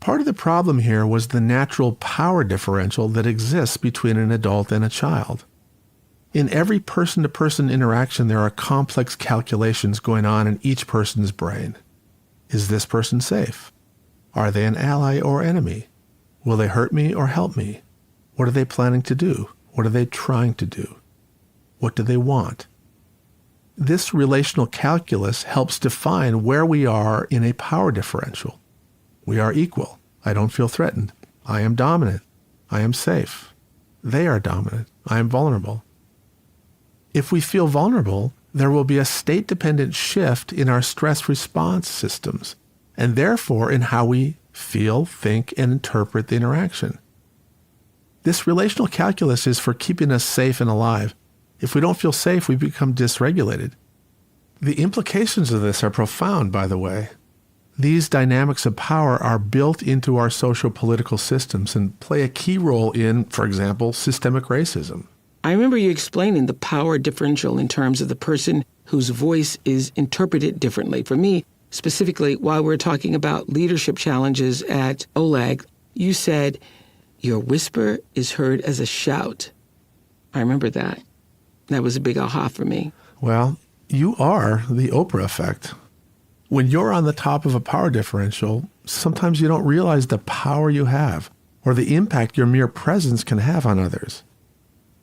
Part of the problem here was the natural power differential that exists between an adult and a child. In every person-to-person interaction, there are complex calculations going on in each person's brain. Is this person safe? Are they an ally or enemy? Will they hurt me or help me? What are they planning to do? What are they trying to do? What do they want? This relational calculus helps define where we are in a power differential. We are equal. I don't feel threatened. I am dominant. I am safe. They are dominant. I am vulnerable. If we feel vulnerable, there will be a state-dependent shift in our stress response systems, and therefore in how we feel, think, and interpret the interaction. This relational calculus is for keeping us safe and alive. If we don't feel safe, we become dysregulated. The implications of this are profound, by the way. These dynamics of power are built into our socio-political systems and play a key role in, for example, systemic racism. I remember you explaining the power differential in terms of the person whose voice is interpreted differently. For me, specifically, while we're talking about leadership challenges at OLAG, you said, your whisper is heard as a shout. I remember that. That was a big aha for me. Well, you are the Oprah effect. When you're on the top of a power differential, sometimes you don't realize the power you have or the impact your mere presence can have on others.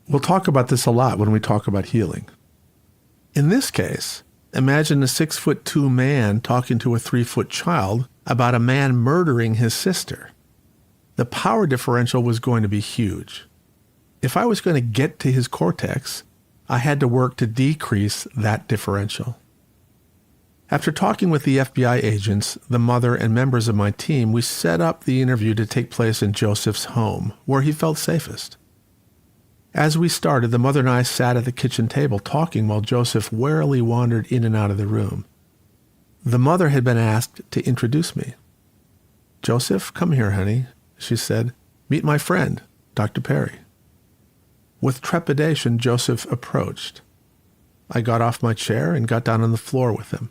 We'll talk about this a lot when we talk about healing. In this case, imagine a 6'2" man talking to a 3-foot child about a man murdering his sister. The power differential was going to be huge. If I was going to get to his cortex, I had to work to decrease that differential. After talking with the FBI agents, the mother, and members of my team, we set up the interview to take place in Joseph's home, where he felt safest. As we started, the mother and I sat at the kitchen table talking while Joseph warily wandered in and out of the room. The mother had been asked to introduce me. "Joseph, come here, honey," she said. "Meet my friend, Dr. Perry." With trepidation, Joseph approached. I got off my chair and got down on the floor with him.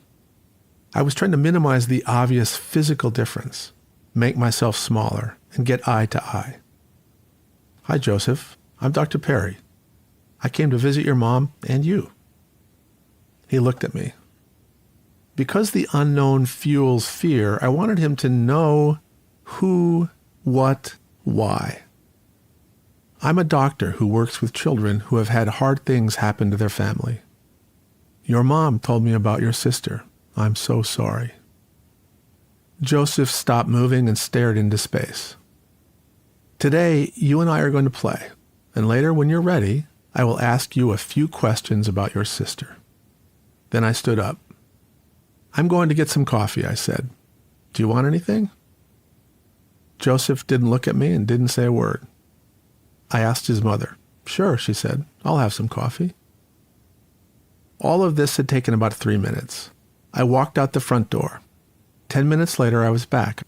I was trying to minimize the obvious physical difference, make myself smaller, and get eye to eye. "Hi, Joseph. I'm Dr. Perry. I came to visit your mom and you." He looked at me. Because the unknown fuels fear, I wanted him to know who, what, why. I'm a doctor who works with children who have had hard things happen to their family. Your mom told me about your sister. I'm so sorry. Joseph stopped moving and stared into space. Today, you and I are going to play, and later, when you're ready, I will ask you a few questions about your sister. Then I stood up. "I'm going to get some coffee," I said. "Do you want anything?" Joseph didn't look at me and didn't say a word. I asked his mother. "Sure," she said. "I'll have some coffee." All of this had taken about 3 minutes. I walked out the front door. 10 minutes later, I was back.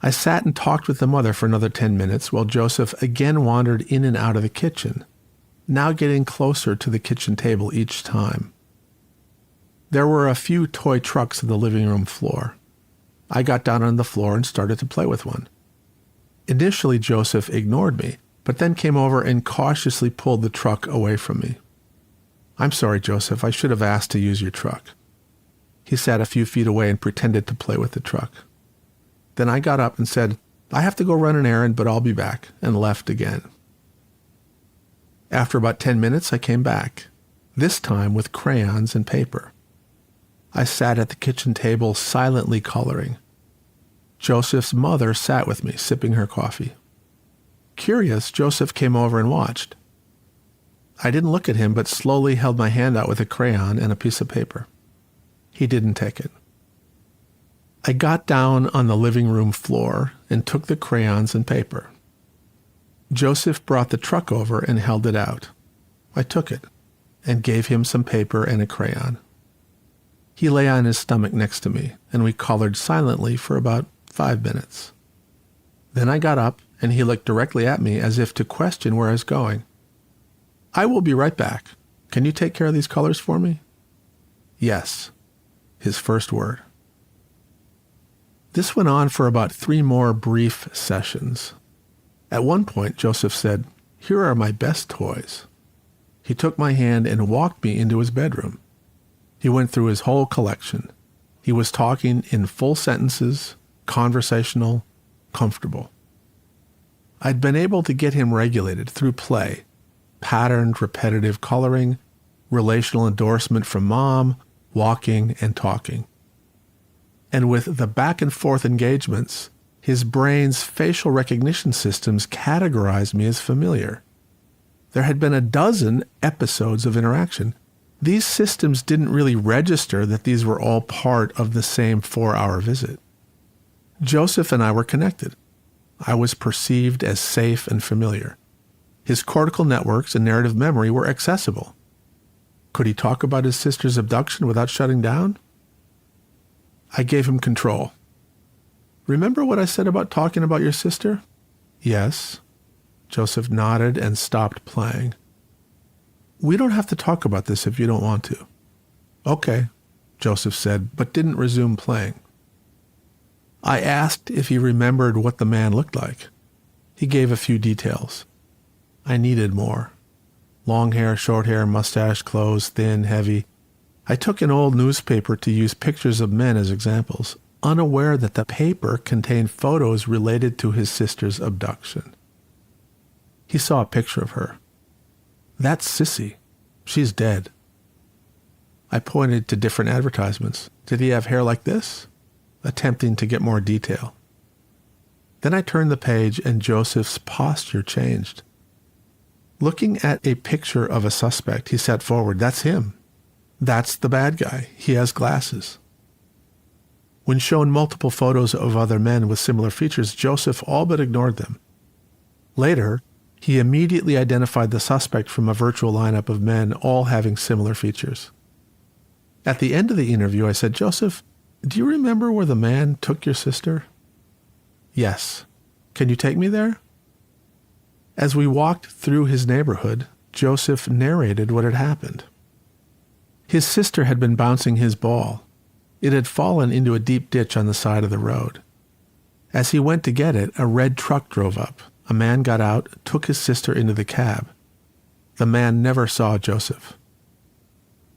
I sat and talked with the mother for another 10 minutes while Joseph again wandered in and out of the kitchen, now getting closer to the kitchen table each time. There were a few toy trucks on the living room floor. I got down on the floor and started to play with one. Initially, Joseph ignored me, but then came over and cautiously pulled the truck away from me. "I'm sorry, Joseph. I should have asked to use your truck." He sat a few feet away and pretended to play with the truck. Then I got up and said, "I have to go run an errand, but I'll be back," and left again. After about 10 minutes, I came back, this time with crayons and paper. I sat at the kitchen table silently coloring. Joseph's mother sat with me, sipping her coffee. Curious, Joseph came over and watched. I didn't look at him, but slowly held my hand out with a crayon and a piece of paper. He didn't take it. I got down on the living room floor and took the crayons and paper. Joseph brought the truck over and held it out. I took it and gave him some paper and a crayon. He lay on his stomach next to me, and we colored silently for about 5 minutes. Then I got up, and he looked directly at me as if to question where I was going. "I will be right back. Can you take care of these colors for me?" "Yes," his first word. This went on for about 3 more brief sessions. At one point, Joseph said, "Here are my best toys." He took my hand and walked me into his bedroom. He went through his whole collection. He was talking in full sentences, conversational, comfortable. I'd been able to get him regulated through play, patterned, repetitive coloring, relational endorsement from mom, walking and talking. And with the back and forth engagements, his brain's facial recognition systems categorized me as familiar. There had been a dozen episodes of interaction. These systems didn't really register that these were all part of the same 4-hour visit. Joseph and I were connected. I was perceived as safe and familiar. His cortical networks and narrative memory were accessible. Could he talk about his sister's abduction without shutting down? I gave him control. "Remember what I said about talking about your sister?" "Yes." Joseph nodded and stopped playing. "We don't have to talk about this if you don't want to." "Okay," Joseph said, but didn't resume playing. I asked if he remembered what the man looked like. He gave a few details. I needed more. Long hair, short hair, mustache, clothes, thin, heavy. I took an old newspaper to use pictures of men as examples, unaware that the paper contained photos related to his sister's abduction. He saw a picture of her. "That's Sissy. She's dead." I pointed to different advertisements. "Did he have hair like this?" Attempting to get more detail. Then I turned the page and Joseph's posture changed. Looking at a picture of a suspect, he sat forward. "That's him. That's the bad guy. He has glasses." When shown multiple photos of other men with similar features, Joseph all but ignored them. Later, he immediately identified the suspect from a virtual lineup of men all having similar features. At the end of the interview, I said, "Joseph, do you remember where the man took your sister?" "Yes." "Can you take me there?" As we walked through his neighborhood, Joseph narrated what had happened. His sister had been bouncing his ball. It had fallen into a deep ditch on the side of the road. As he went to get it, a red truck drove up. A man got out, took his sister into the cab. The man never saw Joseph.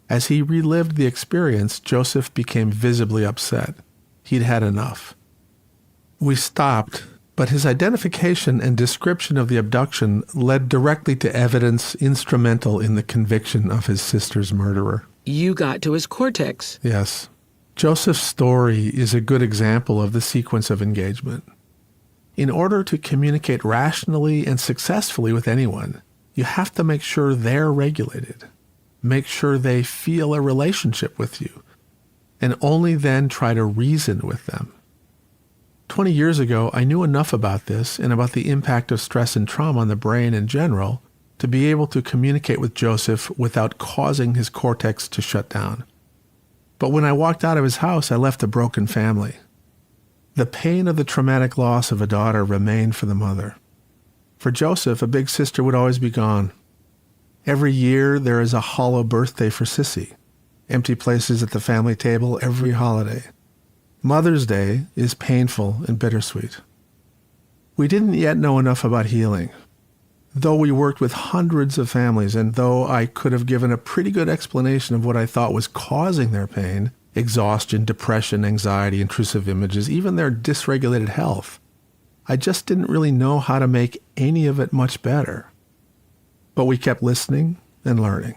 As he relived the experience, Joseph became visibly upset. He'd had enough. We stopped, but his identification and description of the abduction led directly to evidence instrumental in the conviction of his sister's murderer. You got to his cortex. Yes. Joseph's story is a good example of the sequence of engagement. In order to communicate rationally and successfully with anyone, you have to make sure they're regulated. Make sure they feel a relationship with you, and only then try to reason with them. 20 years ago, I knew enough about this and about the impact of stress and trauma on the brain in general to be able to communicate with Joseph without causing his cortex to shut down. But when I walked out of his house, I left a broken family. The pain of the traumatic loss of a daughter remained for the mother. For Joseph, a big sister would always be gone. Every year, there is a hollow birthday for Sissy. Empty places at the family table every holiday. Mother's Day is painful and bittersweet. We didn't yet know enough about healing. Though we worked with hundreds of families, and though I could have given a pretty good explanation of what I thought was causing their pain, exhaustion, depression, anxiety, intrusive images, even their dysregulated health, I just didn't really know how to make any of it much better. But we kept listening and learning.